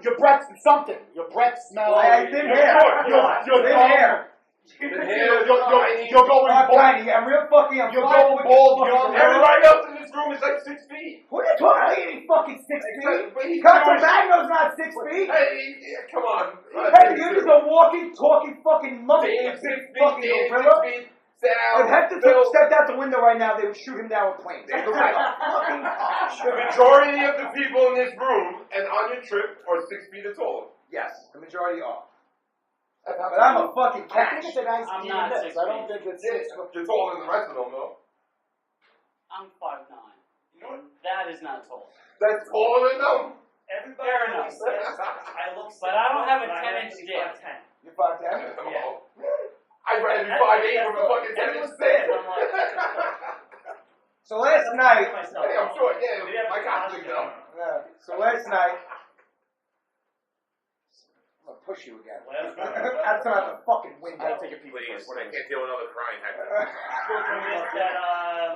something. Your breath smells. I did hair. Your Thin dog- hair. You're going I'm bald. tiny. I'm real fucking. I'm You're flying going with bald, fucking young. girl. Everybody else in this room is like 6 feet. Who are you talking about? He ain't fucking 6 feet. But he's Cousin Jewish. Magno's not 6 feet. Hey, yeah, come on. Hey, you're just a walking, talking fucking monkey. Dave, 6 feet, Fucking Dave, 6 gorilla. feet. Sal, If Hector Phil. stepped out the window right now, they would shoot him down with planes. He looks like a fucking cock. The majority of the people in this room and on your trip are 6 feet or taller. Yes, the majority are. But I'm a fucking I think catch. it's a nice I'm even not mix. 6 I don't feet. think it's You're taller than the rest of them, though. I'm 5'9". That is not tall. That's taller than them. Everybody Fair always enough. says I look But I don't have a but I 10-inch actually dick. 5'10". You're 5'10"? Oh. I'd rather be 5'8" from a fucking 10 inch stick. I'm like, So last night, Myself. Hey, I'm short, Maybe yeah. I My cock's big though. so last night, I'm gonna push you again. That's not the fucking window. I'll take a peek Please, first. I can't deal with another crying Hector.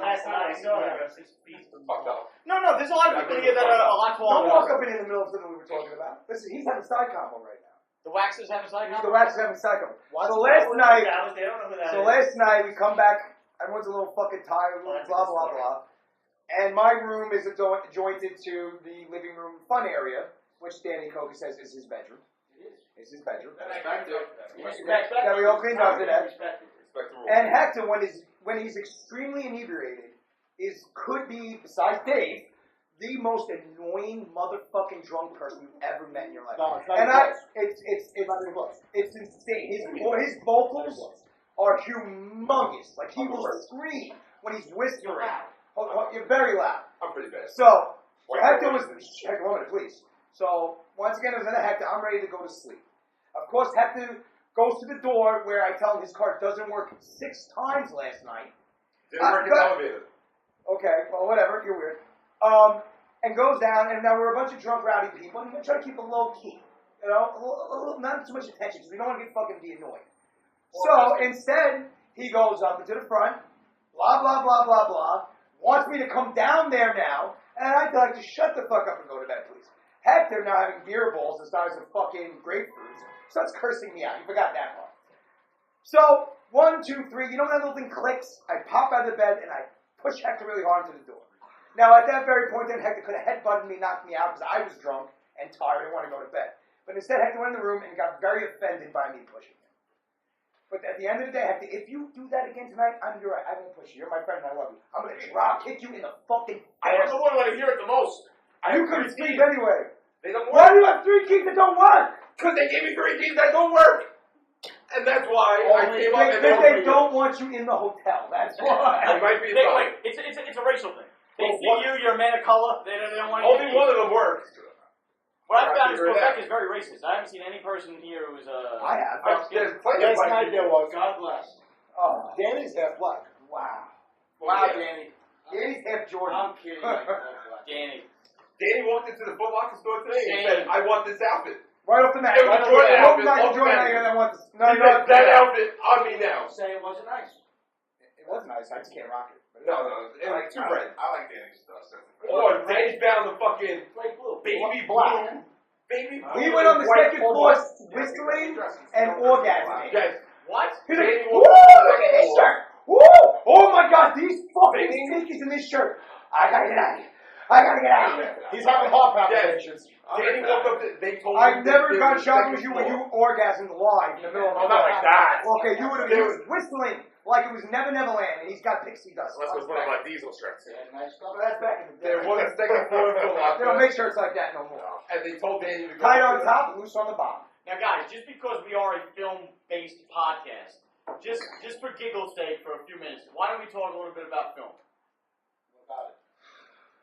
last night I saw her. Fucked up. No, there's a lot of people here that are a lot Don't taller. walk up in the middle of something we were talking about. Listen, he's having side combo right now. The waxers have a side The wax is having side combo. What's So last night, I don't know who that So is. last night we come back, everyone's a little fucking tired, blah blah blah. And my room is adjointed to the living room fun area, which Danny Koga says is his bedroom. It's his bedroom. Respect it. That we all cleaned up today. Respect the rules. And Hector, when he's extremely inebriated, could be, besides Dave, the most annoying motherfucking drunk person you've ever met in your life. No, it's not And even close. it's insane. His vocals are humongous. Like he will scream when he's whispering. You're very loud. I'm pretty bad. So Hector was Hector, 1 minute, please. So once again, it was another Hector. I'm ready to go to sleep. Of course, Hector goes to the door where I tell him his car doesn't work 6 times last night. Didn't work in the elevator. Okay, well, whatever. You're weird. And goes down, and now we're a bunch of drunk, rowdy people, and we try to keep it low key. You know, not too much attention, because we don't want to get fucking be annoyed. So instead, he goes up into the front, blah, blah, blah, blah, blah, wants me to come down there now, and I tell him to shut the fuck up and go to bed, please. Hector, now having beer balls the size of fucking grapefruits, starts cursing me out. You forgot that part. So, 1, 2, 3, you know when that little thing clicks? I pop out of the bed, and I push Hector really hard into the door. Now, at that very point, then Hector could have headbutted me, knocked me out, because I was drunk and tired and wanted to go to bed. But instead, Hector went in the room and got very offended by me pushing him. But at the end of the day, Hector, if you do that again tonight, you're right. I won't push you. You're my friend and I love you. I'm going to drop kick you in the fucking I'm face. the one that hear it the most. You couldn't sleep anyway. They don't Why work. do you have 3 keys that don't work? Because they gave me 3 keys that don't work. And that's why I came up and Because they don't want you in the hotel. That's why. It might be Wait, it's a racial thing. They see you, you're a man of color. They don't want you. Only one of them works. What I found is Quebec is very racist. I haven't seen any person here who's I have. There's plenty of Last night there was. God bless. Oh, Danny's half black. wow. Wow, Yeah. Danny. Danny's half Jordan. I'm kidding. Like, God bless. Danny. Danny walked into the Foot Locker store today and said, "I want this outfit." Right off the mat. It was Right off the Jordan mat. outfit, Michael off the Jordan. mat. I want this. He said, "That outfit on me now." Say it wasn't nice. It was nice. I just can't rock it. No, it was too red. I like Danny's stuff. Oh, Danny's found the fucking Light blue. baby Black. blue. Baby blue. We went on the white second or floor white. whistling and orgasming. Yes. What? He's like, Danny woo, walked on the look at this second floor. shirt. Woo! Oh my God, these fucking Baby. sneakers in this shirt. I gotta get out of here. I gotta get out of here. He's having heart palpitations. Danny walked up to, they told I've him never that gone there was a shopping with second you when floor. you orgasmed live in the middle of the Oh, not like that. Okay, you would have been whistling like it was Never Neverland and he's got pixie dust. Unless it was one of my diesel shirts. Yeah, nice stuff. Well, that's back in the day. There was a second floor of Foot They don't Locker, make shirts like that no more. and they told Danny to go Tight on up there. top, loose on the bottom. Now, guys, just because we are a film-based podcast, just for giggle's sake for a few minutes, why don't we talk a little bit about film? What about it?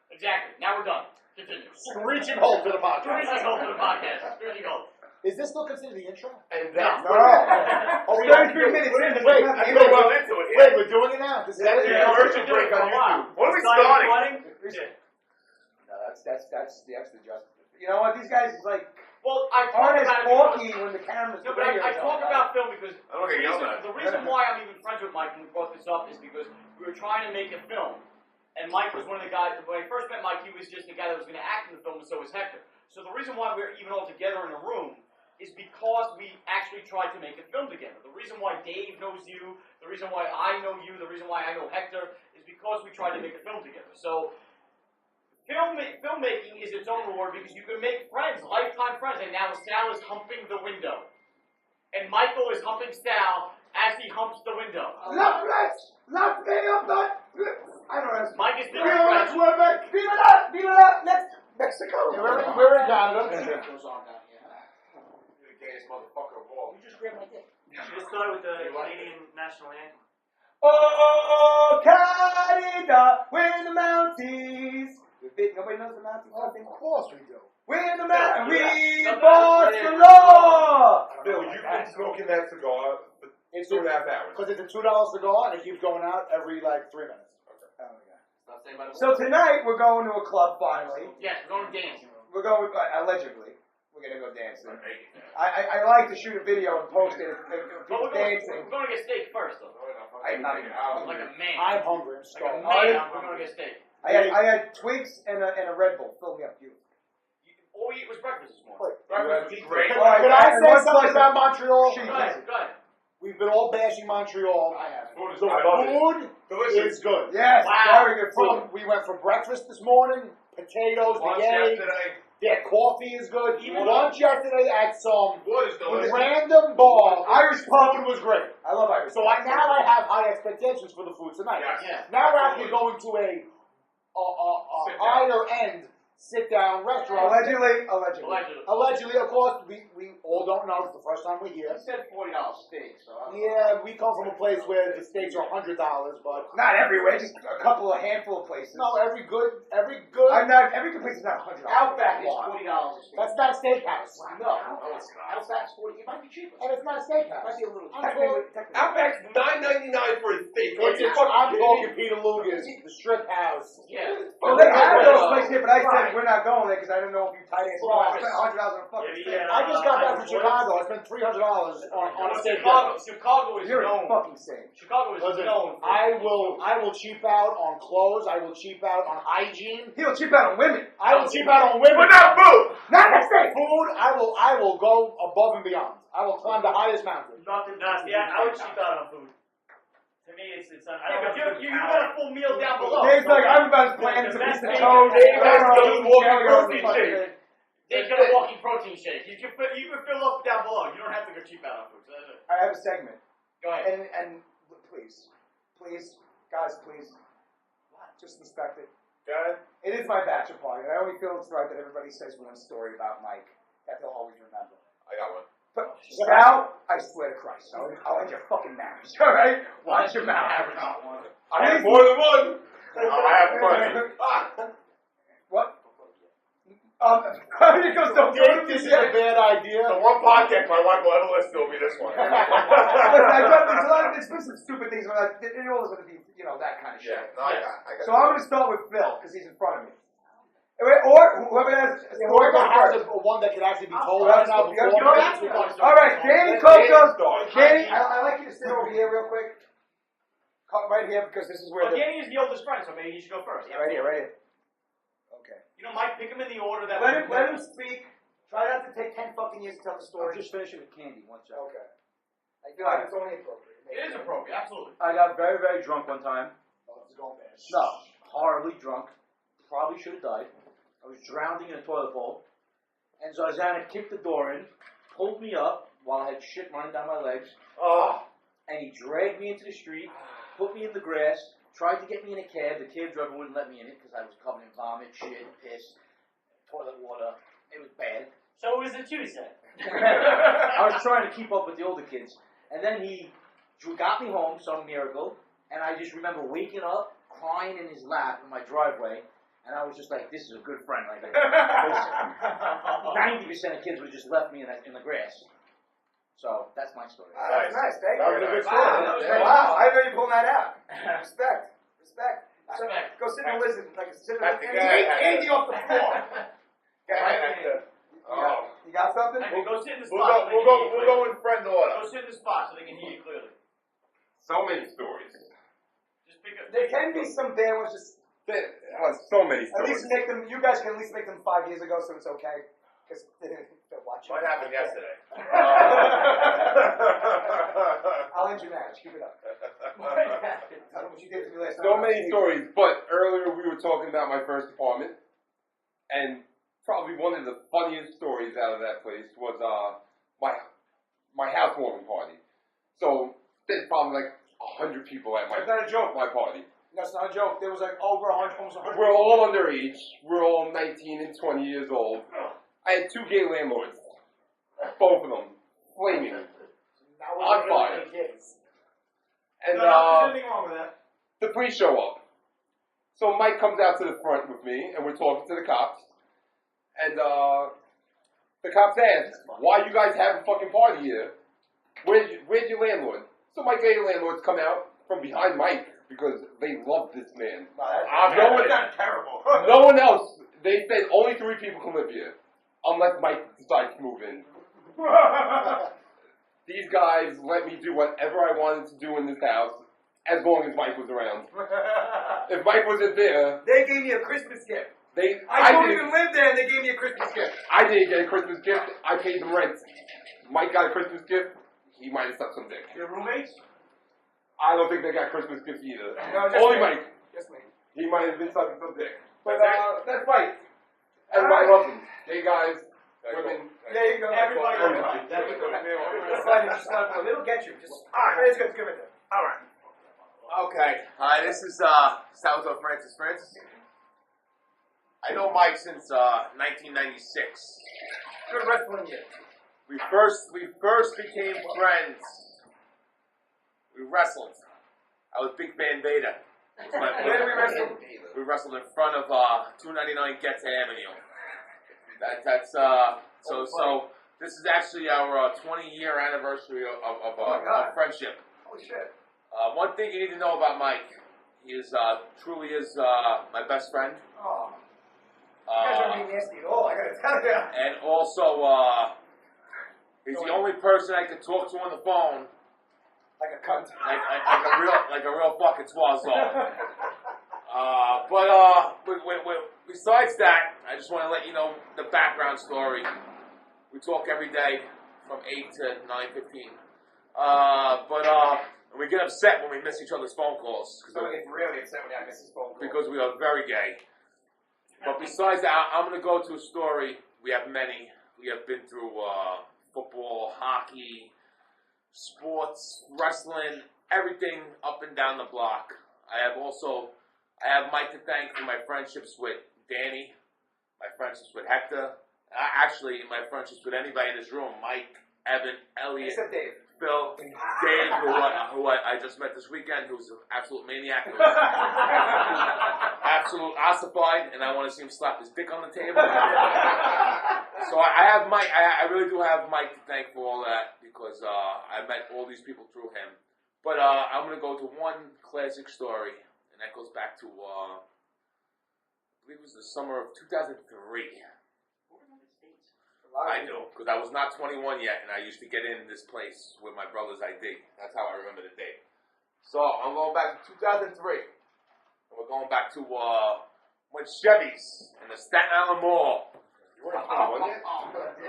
Exactly. Now we're done. Continue. Screeching hold to the podcast. Screeching hold to the podcast. Screeching hold. Is this still considered the intro? And that's No. Oh, we 33 minutes in. Wait, I go well into it. Wait, we're doing it now. This is That's it. the commercial break on YouTube. What are we starting? No, that's the extra justice. You know what? These guys like Well, I talk aren't as about it talky because, when the camera's no, but I talk about film because I don't get yelled at. the reason why I'm even friends with Mike and we brought this up is because we were trying to make a film. And Mike was one of the guys, when I first met Mike, he was just the guy that was going to act in the film, and so was Hector. So the reason why we're even all together in a room is because we actually tried to make a film together. The reason why Dave knows you, the reason why I know you, the reason why I know Hector, is because we tried to make a film together. So filmmaking is its own reward because you can make friends, lifetime friends, and now Sal is humping the window. And Michael is humping Sal as he humps the window. I don't know. Mike is doing Viva French. Mexico. We're in Canada. That goes on down here. You're the gayest motherfucker of all. You just grabbed my dick. Let's start with the Canadian national anthem. Oh, Canada, we're in the mounties. Nobody knows the mounties. Of course we do. We're in the mounties. We Yeah. fought the law. Phil, you've been smoking that cigar for It's 2.5 hours. Because it's a $2 cigar and it keeps going out every like 3 minutes. Oh, yeah. Not saying about it. So tonight we're going to a club finally. Yes, we're going to dance. We're going allegedly. We're gonna go dancing. I like to shoot a video and post it of But people we're going dancing. to get steak first, though. I'm not even. Like a man. I'm hungry. I'm Like a starving. man, we're going to get steak. I had twigs and a Red Bull. Fill me up, you. All we ate was breakfast this morning. Wait. Breakfast was great. Can I say something about Montreal? Go ahead, go ahead. We've been all bashing Montreal. I have. Food is The I love it. food Delicious. is good. Yes, Wow. very good food. We went for breakfast this morning. Potatoes, Lunch the egg. yesterday. Their coffee is good. Even Lunch yesterday at some What is delicious? random bar. Irish pub. Food was great. I love Irish. So I have high expectations for the food tonight. Yes. Yeah. Now we're actually going to a Sit down. higher end sit down restaurant. Allegedly. Allegedly, of course, we all don't know. It's the first time we're here. You said $40 steak, so I don't know. Yeah, we come from a place where the steaks are $100, but Not everywhere, just a couple, a handful of places. no, every good. Every good place is not $100. Outback is Wow. $40 a steak. That's not a steakhouse, No, Outback's 40. It might be cheaper. and it's not a It might steakhouse. be a little cheaper. Technically. Outback's $9.99 for a steak. I'm talking Peter Luger's, the strip house. Yeah. Well, they have those places here, but I said we're not going there because I don't know if you tight ass Right. spent $100 on a fucking steak. Yeah, I just got back from Chicago. I spent $300 on a steak. Chicago is You're known. fucking insane. Chicago is Listen, known. For I will cheap out on clothes. I will cheap out on hygiene. He'll cheap out on women. I will cheap out on women. But not food! Not that steak. Food, I will go above and beyond. I will climb the highest mountain. Nothing. Yeah, I would cheap out on food. To me, it's I Yeah, don't but know. you got a full meal down below. Dave's like, I'm about to plan some piece of toast. Dave has to walk in protein shake. They got a walking protein shake. You can fill up down below. You don't have to go cheap out on food. So that's it. I have a segment. Go ahead. And please, guys, please, just respect it. Guys, It is my bachelor party, and I only feel it's right that everybody says one story about Mike that they'll always remember. I got one. But Sal, I swear to Christ, I'll end your fucking marriage, all right? Watch your mouth. I have more than one. I have one. What? He goes, don't do it. This is a bad idea. The one podcast my wife will ever listen to will be this one. Listen, I've done these, there's been some stupid things, but it always going to be, that kind of shit. Yeah, no, I got So I'm going to start with Phil, because he's in front of me. Or whoever has a story Whoever goes has first. one that can actually be told Well, right now yeah, before. that's All right, Danny Coco. Danny, I'd like you to sit over here real quick. Cut right here, because this is where Well, Danny is the oldest friend, so maybe he should go first. Yeah, right here. Okay. Mike, pick him in the order that. Let him speak. Try not to take 10 fucking years to tell the story. I'm just finishing with candy. One second. Okay. I feel like it's only appropriate. It is appropriate, absolutely. I got very, very drunk one time. Oh, it's going bad. No, horribly drunk. Probably should have died. I was drowning in a toilet bowl. And Zarzana kicked the door in, pulled me up while I had shit running down my legs. Oh. And he dragged me into the street, put me in the grass, tried to get me in a cab. The cab driver wouldn't let me in it because I was covered in vomit, shit, piss, toilet water. It was bad. So it was a Tuesday. I was trying to keep up with the older kids. And then he got me home, some miracle, and I just remember waking up, crying in his lap in my driveway, and I was just like, this is a good friend. Like, 90% of kids would have just left me in the grass. So, that's my story. That's nice. Thank That you. was a good Wow. story. Wow. I know you're pulling that out. Respect. Respect. Go sit and listen. Sit That's the and guy. anything off the floor. Oh. You got something? Hey, go sit in the We'll spot. go in friend order. Go sit in the spot so they can hear you clearly. So many stories. Just pick up. There can be some bad ones. Just So many at stories. least make them. You guys can at least make them 5 years ago, so it's okay. Because they're watching. What happened yesterday? I'll end your marriage. Keep it up. Tell them what you did to me last So time. many stories, but earlier we were talking about my first apartment, and probably one of the funniest stories out of that place was my housewarming party. So there's probably like 100 people at That's not a joke. my party. That's not a joke. There was like over 100, almost 100. We're all underage. We're all 19 and 20 years old. I had 2 gay landlords, both of them flaming on fire. And There's anything wrong with that. the police show up. So Mike comes out to the front with me, and we're talking to the cops. And the cops ask, "Why you guys have a fucking party here? Where's your landlord?" So my gay landlords come out from behind Mike because they love this man. That's terrible. No one else. They said only 3 people can live here, unless Mike decides to move in. These guys let me do whatever I wanted to do in this house, as long as Mike was around. If Mike wasn't there, They gave me a Christmas gift. I don't didn't even live there, and they gave me a Christmas gift. I didn't get a Christmas gift. I paid them rent. Mike got a Christmas gift. He might have sucked some dick. Your roommates? I don't think they got Christmas gifts either. No, just Only me. Mike. Just me. He might have been sucking some dick. But That's right. everybody loves him. Gay guys, women. There you go. Everybody. Everybody. That's good. It'll get you. It's good. It's good. All right. Okay. Hi, this is Salvatore Francis. I know Mike since 1996. Good wrestling year. We first became friends. We wrestled. I was Big Man Vader. Where do we wrestle? We wrestled in front of 299 Getz Avenue. So this is actually our 20-year anniversary of friendship. Holy shit. One thing you need to know about Mike, he is truly is my best friend. Oh. You guys are being nasty at all, I gotta tell you. And also, he's the only person I could talk to on the phone Like a cunt. like a real fucking swazo. Besides that, I just want to let you know the background story. We talk every day from 8 to 9:15. And we get upset when we miss each other's phone calls. Somebody gets really upset when I miss his phone call. Because we are very gay. But besides that, I'm going to go to a story. We have many. We have been through football, hockey, sports, wrestling, everything up and down the block. I have Mike to thank for my friendships with Danny, my friendships with Hector, actually my friendships with anybody in this room, Mike, Evan, Elliot, Except Dave. Phil, Dave, who I just met this weekend, who's an absolute maniac, who's absolute ossified, and I want to see him slap his dick on the table. So I have Mike. I really do have Mike to thank for all that because I met all these people through him. But I'm going to go to one classic story, and that goes back to I believe it was the summer of 2003. I do, because I was not 21 yet, and I used to get in this place with my brother's ID. That's how I remember the date. So I'm going back to 2003. And we're going back to when Chevy's in the Staten Island Mall. You weren't 21 yet?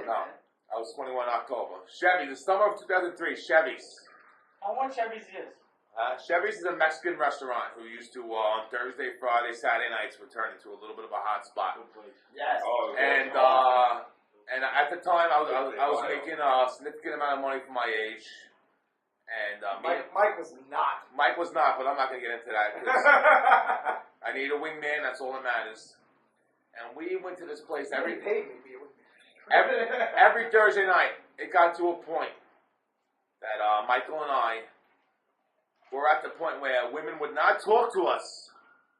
No, I was 21 in October. Chevy's, the summer of 2003, Chevy's. I want Chevy's is. Chevy's is a Mexican restaurant who used to, on Thursday, Friday, Saturday nights, would turn into a little bit of a hot spot. Yes. Oh, And at the time, I was making a significant amount of money for my age. And Mike was not. Mike was not, but I'm not going to get into that. 'Cause I need a wingman, that's all that matters. And we went to this place every Thursday night. It got to a point that Michael and I were at the point where women would not talk to us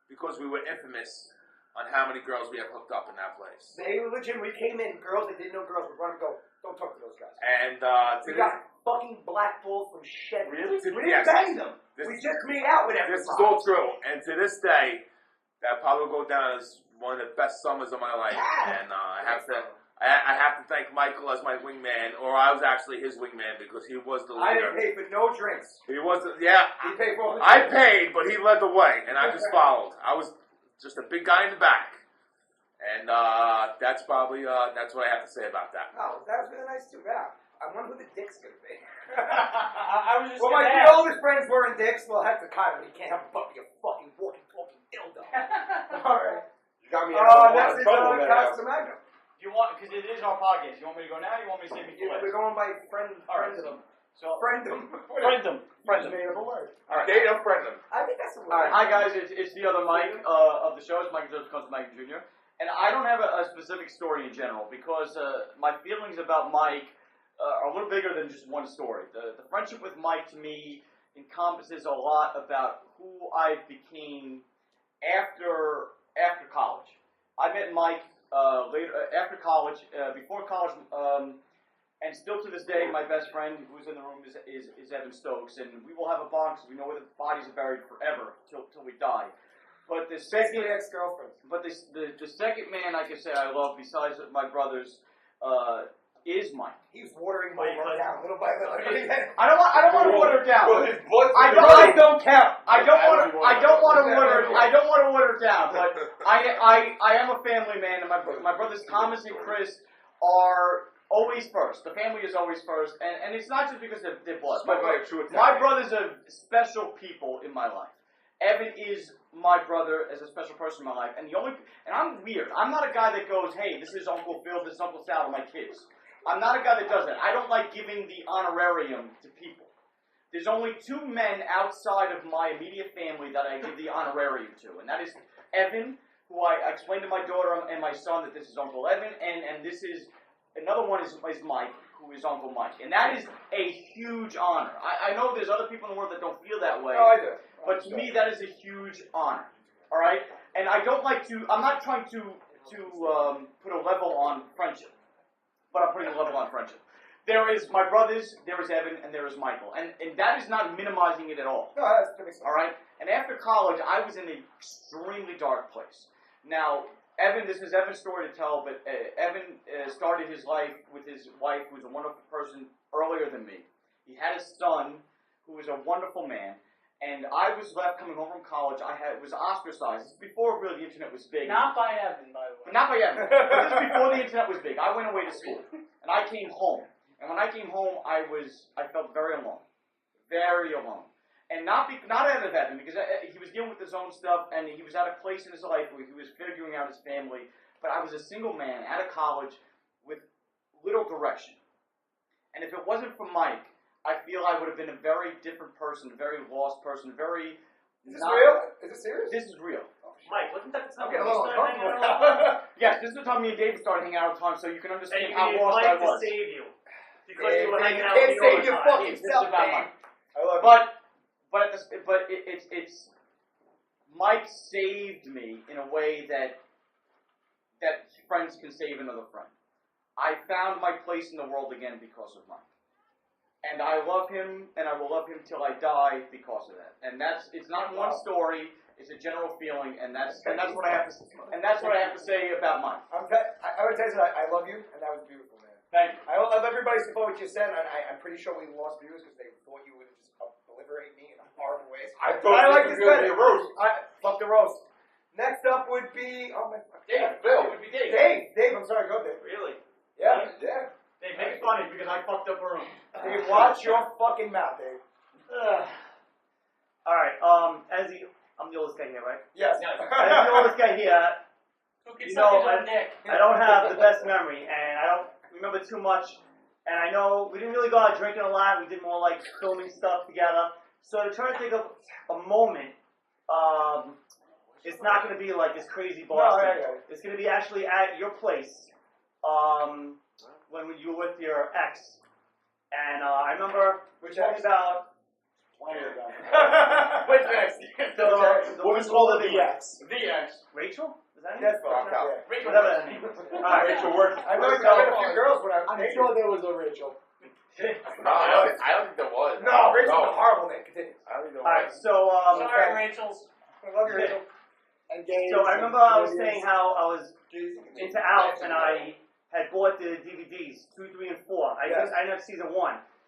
because we were infamous on how many girls we have hooked up in that place. They were legit. We came in, girls that didn't know girls would run and go, don't talk to those guys. And we got fucking blackballed from shit. Really? We didn't bang them. We just made out with everybody. This is all true. And to this day, that probably will go down as one of the best summers of my life. And I have to thank Michael as my wingman, or I was actually his wingman because he was the leader. I didn't pay for no drinks. He was, yeah. He paid for all the I paid, but he led the way, and I just followed. I was just a big guy in the back. And that's probably, that's what I have to say about that. Oh, that was really nice too. Yeah. I wonder who the dick's going to be. I was just well, gonna my ask. oldest friends weren't dicks. Well, heck to Kyle. He can't have a butt be a fucking walking dildo. All right. You got me in a lot That's of trouble in that house. Casa Magna. Do you want, because it is our podcast, you want me to go now or you want me to save me for We're later? going by friend. All right, Friendom. So, Friendom. friendom. Made up a word. All right. Date a friend of I think that's a word. All right, hi guys, it's the other Mike of the show. It's Mike Joseph comes to Mike Jr. And I don't have a specific story in general because my feelings about Mike are a little bigger than just one story. The friendship with Mike to me encompasses a lot about who I became after college. I met Mike later after college, before college, and still to this day, my best friend who's in the room is Evan Stokes, and we will have a bond because we know where the bodies are buried forever till we die. But the second ex-girlfriend. But the second man I can say I love besides my brothers is Mike. He was watering my blood down little by little. I don't want to water it down. Well, his blood's I don't count. I don't want to water it down. But I am a family man, and my brothers Thomas and Chris are always first. The family is always first, and it's not just because they're blood. My brothers are special people in my life. Evan is my brother as a special person in my life, and I'm weird. I'm not a guy that goes, hey, this is Uncle Phil, this is Uncle Sal to my kids. I'm not a guy that does that. I don't like giving the honorarium to people. There's only two men outside of my immediate family that I give the honorarium to, and that is Evan, who I explained to my daughter and my son that this is Uncle Evan, and this is, another one is Mike, who is Uncle Mike. And that is a huge honor. I know there's other people in the world that don't feel that way. No, I do. But to me, that is a huge honor. All right? And I don't like to, I'm not trying to put a level on friendship. But I'm putting a level on friendship. There is my brothers, there is Evan, and there is Michael. And that is not minimizing it at all. No, that's pretty simple. All right? And after college, I was in an extremely dark place. Now, Evan, this is Evan's story to tell, but Evan started his life with his wife, who's a wonderful person, earlier than me. He had a son who was a wonderful man. And I was left coming home from college. Was ostracized. This is before really the internet was big. Not by Evan, by the way. Not by Evan. But this is before the internet was big. I went away to school, and I came home. And when I came home, I felt very alone, very alone. And not out of Evan, because he was dealing with his own stuff, and he was at a place in his life where he was figuring out his family. But I was a single man out of college with little direction. And if it wasn't for Mike, I feel I would have been a very different person, a very lost person, very... Is this real? Is this serious? This is real. Mike, wasn't that the time Okay, we hold on. started hanging out? Yes, this is the time me and David started hanging out all the time, so you can And understand you how needed lost Mike I was. to save you. because you were hanging out can't with me all save the your time. fucking This is self, about man. Mike. I love But it's Mike saved me in a way that friends can save another friend. I found my place in the world again because of Mike. And I love him, and I will love him till I die because of that. And it's not one story; it's a general feeling, and that's what I have to say about Mike. I would tell you that I love you, and that was beautiful, man. Thank you. I love everybody support what you said, and I'm pretty sure we lost viewers because they thought you would just obliterate me in horrible ways. I thought like this this was going to be a better. roast. Fuck the roast. Next up would be Dave, Phil. it would be Dave. Dave, I'm sorry, go Dave. Really? Yeah. Dave, make it funny because I fucked up a room. Dave, watch your fucking mouth, Dave. All right. I'm the oldest guy here, right? Yes. As the oldest guy here, you know, I don't have the best memory, and I don't remember too much. And I know we didn't really go out drinking a lot. We did more like filming stuff together. So to try to think of a moment, it's not going to be like this crazy Boston. It's going to be actually at your place when you were with your ex. And I remember talking about. What's next? What is called the ex? The ex. Rachel? Is that her That's name? fine. Yeah. Rachel, whatever that name is. All right. Rachel worked. I met a few girls when I was I'm dating. sure there was a Rachel. No, I don't think there was. No, Rachel's a horrible name. Continue. I don't think there All right. was. So Sorry, Rachel's. I love you, Rachel. And games. So I remember I was saying how I was into Alf and I had bought the DVDs 2, 3, and 4. I didn't have season 1,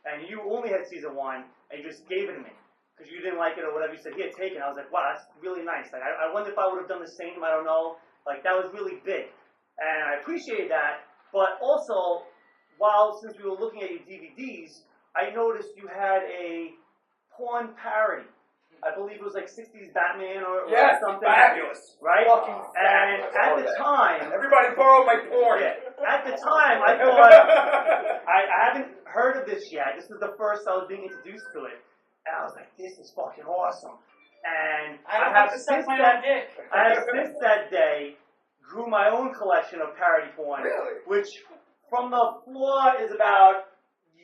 and you only had season 1, and you just gave it to me because you didn't like it or whatever. You said, "Here, take it." I was like, "Wow, that's really nice." Like I wonder if I would have done the same. I don't know. Like that was really big, and I appreciated that. But also, since we were looking at your DVDs, I noticed you had a porn parody. I believe it was like 60s Batman or something. Fabulous. Right? Fucking And fabulous. at the time, Everybody borrowed my porn. at the time, I thought, I haven't heard of this yet. This was the first I was being introduced to it. And I was like, this is fucking awesome. And I have since that day grew my own collection of parody porn. Really? Which from the floor is about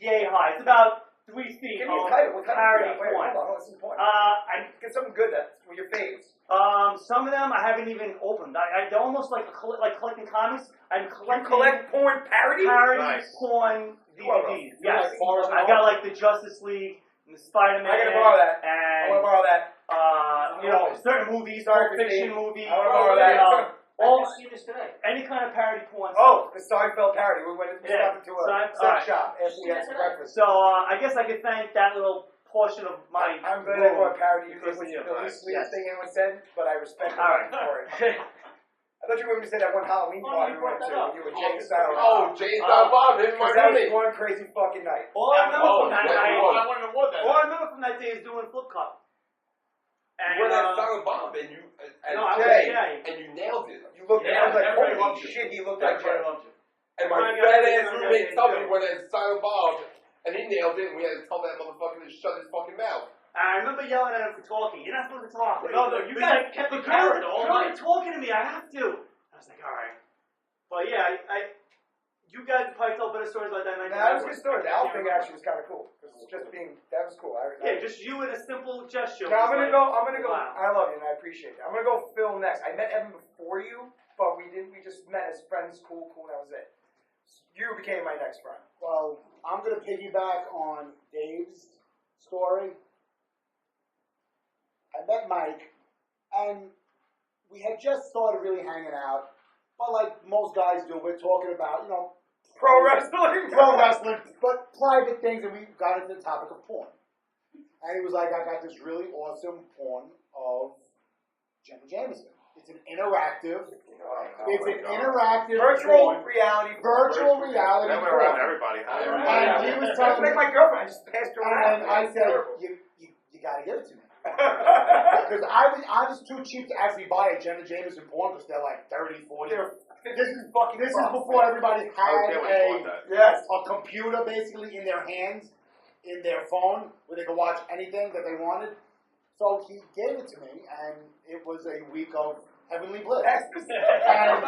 yay high. It's about 3 feet Give me a of title. What parody title? Wait, porn. hold on. This is important. Get something good that's with your faves. Some of them I haven't even opened. They're almost like collecting comics. I'm collecting Collect porn parody? porn DVDs. Nice. Yes, Nice. I got like the Justice League, and the Spider-Man. I gotta borrow that. And I wanna borrow that. certain movies, Sorry, fiction Christine. movies. I wanna borrow that. All see this today. any kind of parody porn. Oh, the Seinfeld parody. We went Yeah. stopped into a Seinfeld, sex alright. shop after we had some breakfast. So I guess I could thank that little portion of my. I'm glad I brought parody. You because think it of was you. the least sweetest Yes. thing anyone said, but I respect All right. it for it. I thought you were going to say that one Halloween party we went to when you were Jay Style. Oh, Jay Style Bob, him and my That was roommate. one crazy fucking night. All I remember from that yeah, night. it was. I wanted to award that. All I remember from that day is doing flip cup. And You went at Silent Bob and you and no, I Jay, was Jay. and you nailed it. You looked Yeah, I was like, everybody holy loved you. shit, he looked like Jay. loved you. And my I got fat it, ass I got roommate it, Tubby too. went at Silent Bob and he nailed it and we had to tell that motherfucker to shut his fucking mouth. I remember yelling at him for talking. You're not supposed to talk. No, you guys kept the character all night. You're talking to me. I have to. I was like, all right. But yeah, you guys probably tell better stories like that. Than I That was a can. good story. The Al thing actually was kind of cool. That was cool. Yeah, just you in a simple gesture. Now I'm was gonna go. wow. I love you and I appreciate it. I'm gonna go Phil next. I met Evan before you, but we didn't. We just met as friends. Cool, and that was it. You became my next friend. Well, I'm going to piggyback on Dave's story. I met Mike, and we had just started really hanging out. But like most guys do, we're talking about, Pro wrestling, but private things, and we got into the topic of porn. And he was like, I got this really awesome porn of Jenna Jameson. It's an interactive. It's an interactive virtual porn. reality. Virtual reality. That went around porn. everybody. And he was That's telling me, like my girlfriend. I just passed her around. and I said, you gotta give it to me. Because I was too cheap to actually buy a Jenna Jameson porn because they're like 30, 40. This is before everybody had a computer basically in their hands, in their phone, where they could watch anything that they wanted. So he gave it to me, and it was a week of heavenly bliss. And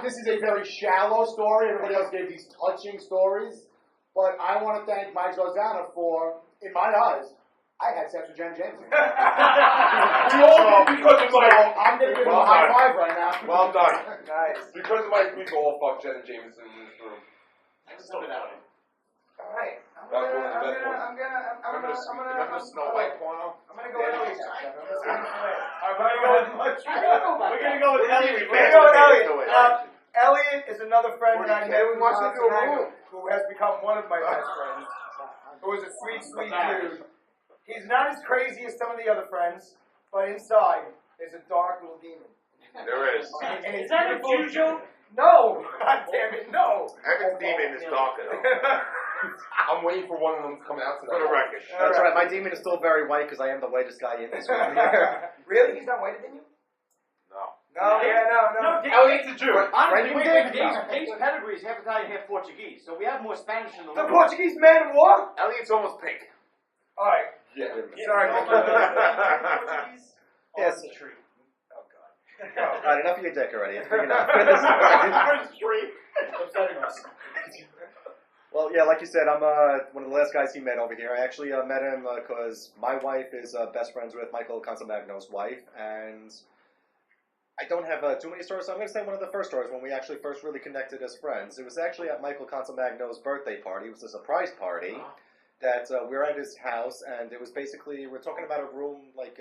this is a very shallow story. Everybody else gave these touching stories. But I want to thank Mike Zozana for, in my eyes, I had sex with Jen James. We all did because of Mike. I'm going to give him a high five right now. Well done. Nice. Because of Mike, we all fuck Jen and Jameson in this room. Alright. I'm Remember the Snow White porno? gonna go with Elliot. We're gonna go with Elliot. We're gonna go with Elliot. Elliot is another friend that I met We want you to do a room. who has become one of my best friends. Who is a sweet, sweet dude. He's not as crazy as some of the other friends, but inside there's a dark little demon. There is. And Is it's that a beautiful. Juju? No! God damn it, no! Evan's demon is darker though. I'm waiting for one of them to come out For the tonight. record. That's right. My demon is still very white because I am the whitest guy in this room here. Really? He's not whiter than you? No. No, yeah, no. Elliot's a Jew. Honestly, Frank Dave's pedigree is half Italian, half Portuguese, so we have more Spanish in the The room. Portuguese man of war? Elliot's almost pink. Alright. Yeah. Sorry. Yes. Oh, God. All right, enough of your dick already. It's big enough. Upsetting us. Well, yeah, like you said, I'm one of the last guys he met over here. I actually met him because my wife is best friends with Michael Consolmagno's wife, and I don't have too many stories, so I'm going to say one of the first stories when we actually first really connected as friends. It was actually at Michael Consolmagno's birthday party. It was a surprise party that we were at his house, and it was basically, we're talking about a room like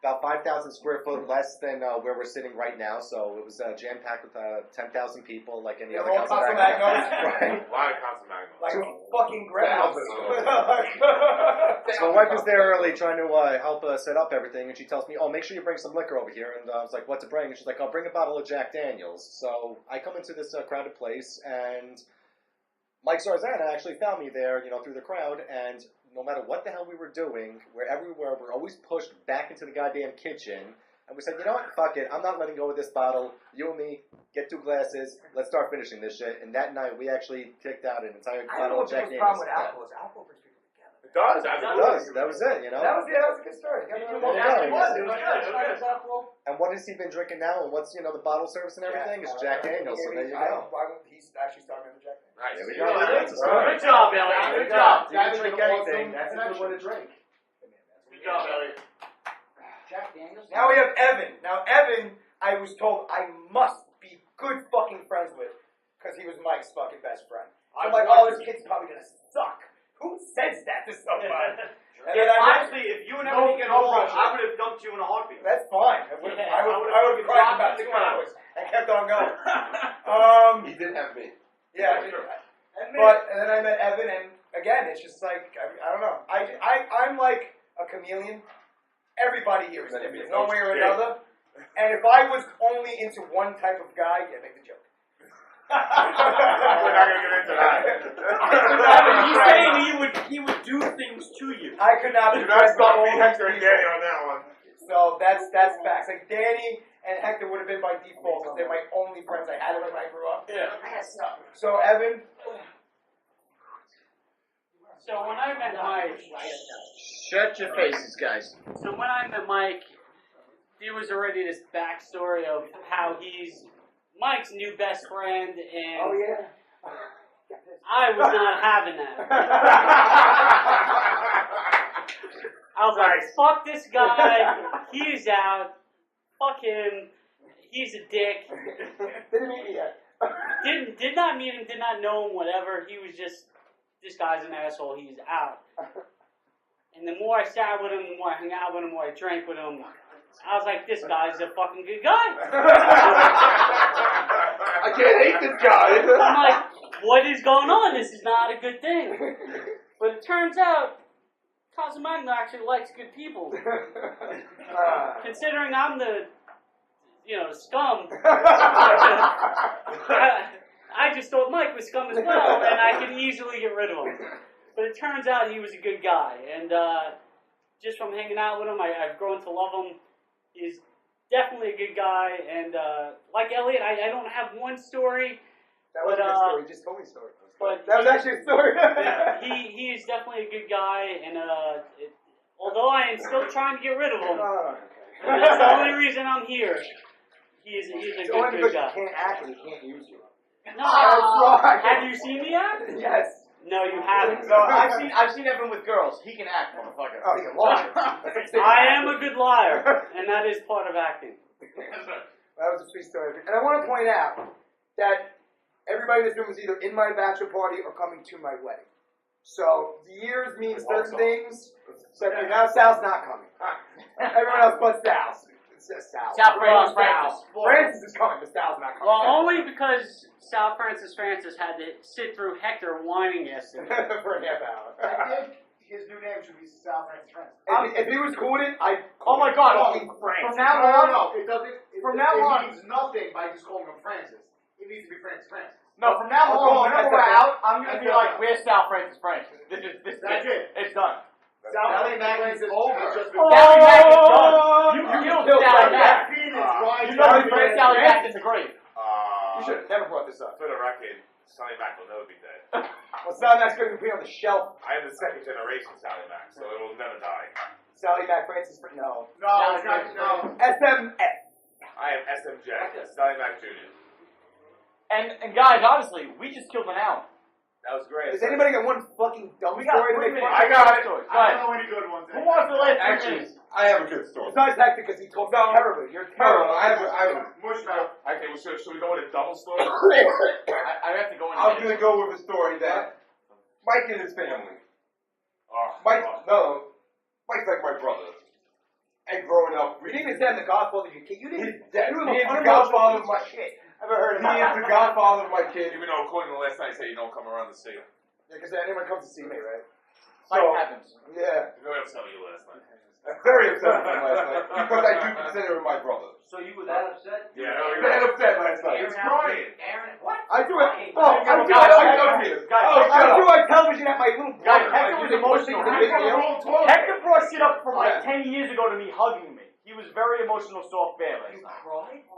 about 5,000 square foot less than where we're sitting right now, so it was jam-packed with 10,000 people like any other all Consolmagno. Consolmagnos. A lot of Consolmagnos. Like fucking grandmas. So my wife was there early trying to help set up everything, and she tells me, oh, make sure you bring some liquor over here. And I was like, what to bring? And she's like, I'll bring a bottle of Jack Daniels. So I come into this crowded place, and Mike Zarzana actually found me there, through the crowd, and no matter what the hell we were doing, wherever we were, we're always pushed back into the goddamn kitchen. And we said, you know what, fuck it, I'm not letting go of this bottle. You and me, get 2 glasses, let's start finishing this shit. And that night, we actually kicked out an entire bottle of Jack Daniels. problem with alcohol. Alcohol brings people together. It does. It does. That was it, That was a good story. And what has he been drinking now? And what's, the bottle service and everything? Is Jack Daniels. So there you go. He's actually starting with Jack Daniels. Nice. There we go. Good job, Elliot. Good job. Didn't drink anything. That's a good one to drink. Good job, Elliot. Jack Daniels? Now we have Evan. Now Evan, I was told I must be good fucking friends with because he was Mike's fucking best friend. I'm like, oh, this kid's probably gonna suck. Who says that to somebody? Honestly, if you and Evan get along, I would have dumped you in a heartbeat. That's fine. I would have cried for about 2 hours and kept on going. He did have me. Yeah, but and then I met Evan, and again, it's just like I don't know. I'm like a chameleon. Everybody here is different, one way or another. And if I was only into one type of guy, yeah, make the joke. We're not gonna get into that. He's saying he would do things to you. I could not be Do not friends with stop all me, these Hector and people. Danny on that one. So that's facts. Like Danny and Hector would have been by default because they're my only friends I had when I grew up. Yeah. So Evan, So when I met Mike, Shut your faces, guys. so when I met Mike, there was already this backstory of how he's Mike's new best friend, and yeah. I was not having that. I was like, fuck this guy, he's out, fuck him, he's a dick. Didn't meet me yet. Did not meet him, did not know him, whatever. He was just, this guy's an asshole, he's out. And the more I sat with him, the more I hung out with him, the more I drank with him, I was like, this guy's a fucking good guy. I can't hate this guy. I'm like, what is going on? This is not a good thing. But it turns out, Consolmagno actually likes good people. Considering I'm the, scum, I just thought Mike was scum as well, and I could easily get rid of him. But it turns out he was a good guy, and just from hanging out with him, I've grown to love him. He's definitely a good guy, and like Elliot, I don't have one story. That wasn't a story. You just told me a story. But That was actually a story. he is definitely a good guy, and although I am still trying to get rid of him, and that's the only reason I'm here. He's a It's good only because guy. you can't act and he can't use you. No, That's right. have you seen me act? Yes. No, you haven't. So I've seen Evan with girls. He can act, motherfucker. Oh, he's a liar. I am a good liar, and that is part of acting. That was a sweet story. And I want to point out that everybody in this room was either in my bachelor party or coming to my wedding. So the years mean certain things. So now Sal's not coming. Everyone else but Sal. It's just Sal. Sal Francis. Francis is coming, but Sal's not coming. Well, only because Sal Francis had to sit through Hector whining yesterday. For a half hour. I think his new name should be Sal Francis Francis. If he was cool with it, I'd Oh my God! fucking Francis. From now on, No, it doesn't. From now it on- means nothing by just calling him Francis. It needs to be Francis Francis. no. From now Oh, on, whenever that's we're okay. out, I'm gonna be like, "Where's Sal Francis Francis?" This. That's it. It's done. Sally Mack is over. Sally Mack is done. You killed Sally Mack. Phoenix, right? You know you put Sally Mack in the grave. You should have never brought this up. For the record, Sally Mack will never be dead. Well, Sally Mack's going to be on the shelf. I am the second generation Sally Mack, so it will never die. Sally Mack, Francis, no. No, it's not. No. SMF. I am SMJ, Sally Mack Jr. And guys, honestly, we just killed an hour. That was great. Does anybody got one fucking dumb We got story to 3 make minutes. fun I got it. Go I ahead. don't know any good ones. Who wants the last 3 Actually, minutes? I have a good story. Besides Hector, because he talks terribly. You're terrible. I have a Mush mouth. Okay, well, should we go with a double story? I have to go in. I was gonna go with a story that Mike and his family. Mike's like my brother. And growing up, You didn't even say I'm the godfather of your kid. You didn't. He You is the were godfather of my shit. Ever heard of He is the godfather of my kid. Even though according to last night, say you don't come around to see him. Yeah, because anyone comes to see me, right? Life So, happens. Yeah. Very upset with you last night. I'm very upset with him last night because I do consider him my brother. So you were that upset? Yeah, I was that upset last night. He's crying. Aaron, what? I do it. Oh, I do Guys, it. guys, I do on television at my little Guys, brother. Hector was You think emotional. it's a big deal? Hector brought shit up from like 10 years ago to me hugging me. He was very emotional, soft bear last night. Cried?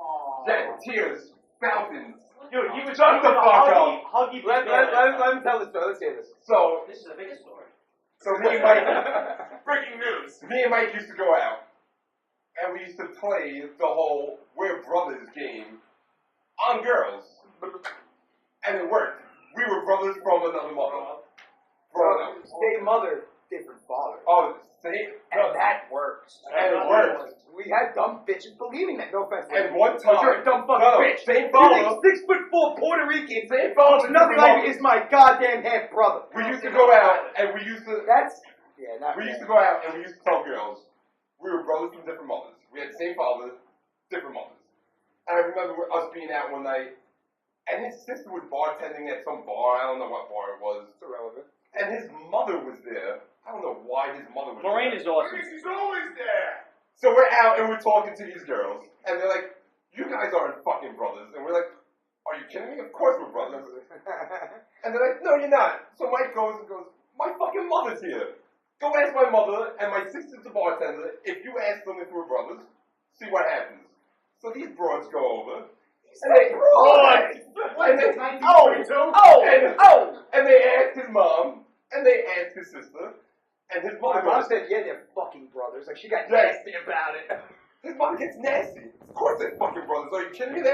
That tears, fountains. Dude, he was Shut the a fuck huggy big Let bear last night. him tell the story. Let's hear this. So This is a big story. me and Mike, Breaking news. me and Mike used to go out, and we used to play the whole "We're Brothers" game on girls, and it worked. We were brothers from another mother. Same mother, different father. Oh, see, And that works. and it worked. We had dumb bitches believing that. No offense. And one time, But you're a dumb fucking bitch. same You father. think 6'4" Puerto Rican, Same father, nothing like me is my goddamn half brother. We used to go out, and we used to Not we used to go out, and we used to tell girls we were brothers from different mothers. We had the same father, different mothers. And I remember us being out one night, and his sister was bartending at some bar. I don't know what bar it was. It's irrelevant. And his mother was there. I don't know why his mother was Lorraine there. is awesome. She's always there. So we're out, and we're talking to these girls, and they're like, "You guys aren't fucking brothers." And we're like, "Are you kidding me? Of course we're brothers." And they're like, "No, you're not." So Mike goes and goes, "My fucking mother's here. Go ask my mother and my sister's the bartender. If you ask them if we're brothers, see what happens." So these broads go over. And they, and they asked his mom, and they asked his sister, and his My mother mom goes, said, yeah, they're fucking brothers. Like, she got Yes. nasty about it. his mother gets nasty. Of course they're fucking brothers. Are you kidding me? They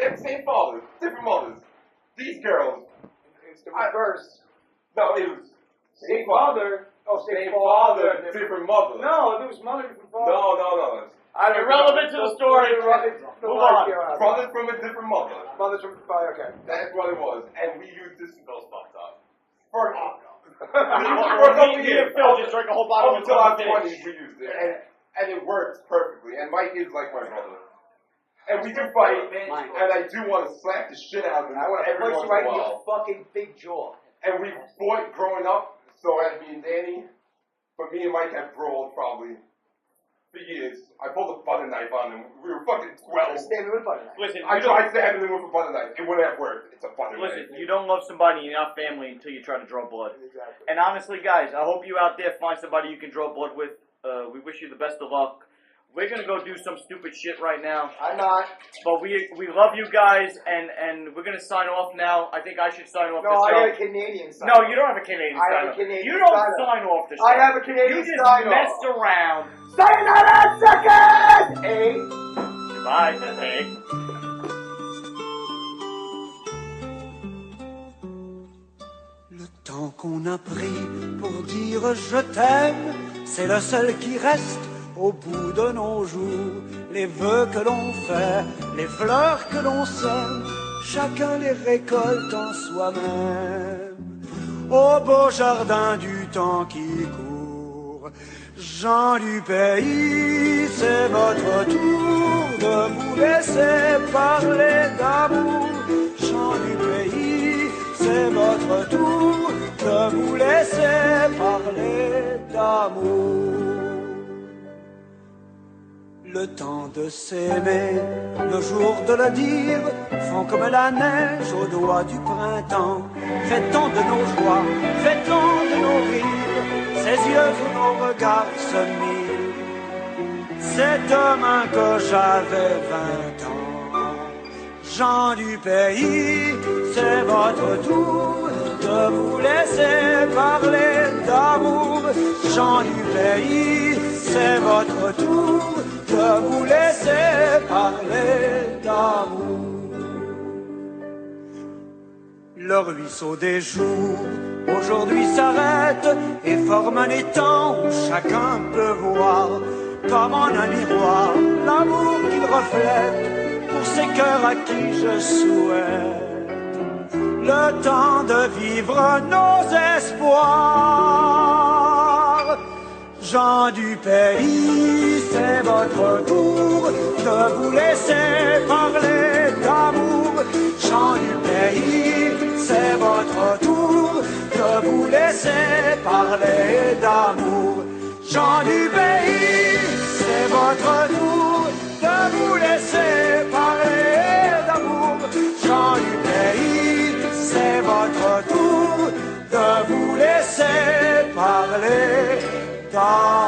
have the same fathers, different mothers. These girls, It's the reverse. no, it was Same father. Oh, same father, different mother. No, there was mother, different father. No. Irrelevant to the story. Move on. Brothers from a different mother. Mother's from father, okay. That's what it was. And we used this Bill's fucked up. for Me and Phil just drank a whole bottle until I was until 20s, we used it. And it works perfectly. And Mike is like my brother. And we do fight. And I do want to slap the shit out of him I want to every punch once you right in a in while. your fucking big jaw. And we fought growing up, so as me and Danny, but me and Mike have brawled probably for years. I pulled a butter knife on him. We were fucking 12. Stand with butter knife. Listen, I tried stabbing him with a butter knife. It wouldn't have worked. It's a butter listen, knife. you don't love somebody in your family until you try to draw blood. Exactly. And honestly, guys, I hope you out there find somebody you can draw blood with. We wish you the best of luck. We're gonna go do some stupid shit right now, I'm not. but we love you guys, and we're gonna sign off now. I think I should sign off No, the I show. got a Canadian sign. No, you don't have a Canadian I have sign a off. Canadian You don't sign off. sign off the show. I have a Canadian You just sign off. messed around. Sayonara, suckers! Hey. Goodbye. Hey. Le qu'on a pris pour dire je t'aime, c'est le seul qui reste au bout de nos jours. Les vœux que l'on fait, les fleurs que l'on sème, chacun les récolte en soi-même. Au beau jardin du temps qui court, gens du pays, c'est votre tour de vous laisser parler d'amour. Gens du pays, c'est votre tour de vous laisser parler d'amour. Le temps de s'aimer, le jour de le dire, font comme la neige au doigt du printemps. Fait-on de nos joies, fait-on de nos rires, ces yeux où nos regards se mirent. C'est demain que j'avais 20 ans. Gens du pays, c'est votre tour de vous laisser parler d'amour. Gens du pays, c'est votre tour de vous laisser parler d'amour. Le ruisseau des jours aujourd'hui s'arrête et forme un étang où chacun peut voir, comme en un miroir, l'amour qu'il reflète pour ces cœurs à qui je souhaite le temps de vivre nos espoirs. Gens du pays, c'est votre tour de vous laisser parler d'amour. Gens du pays, c'est votre tour de vous laisser parler d'amour. Gens du pays, c'est votre tour de vous laisser parler d'amour. Gens du pays, c'est votre tour de vous laisser parler d'amour.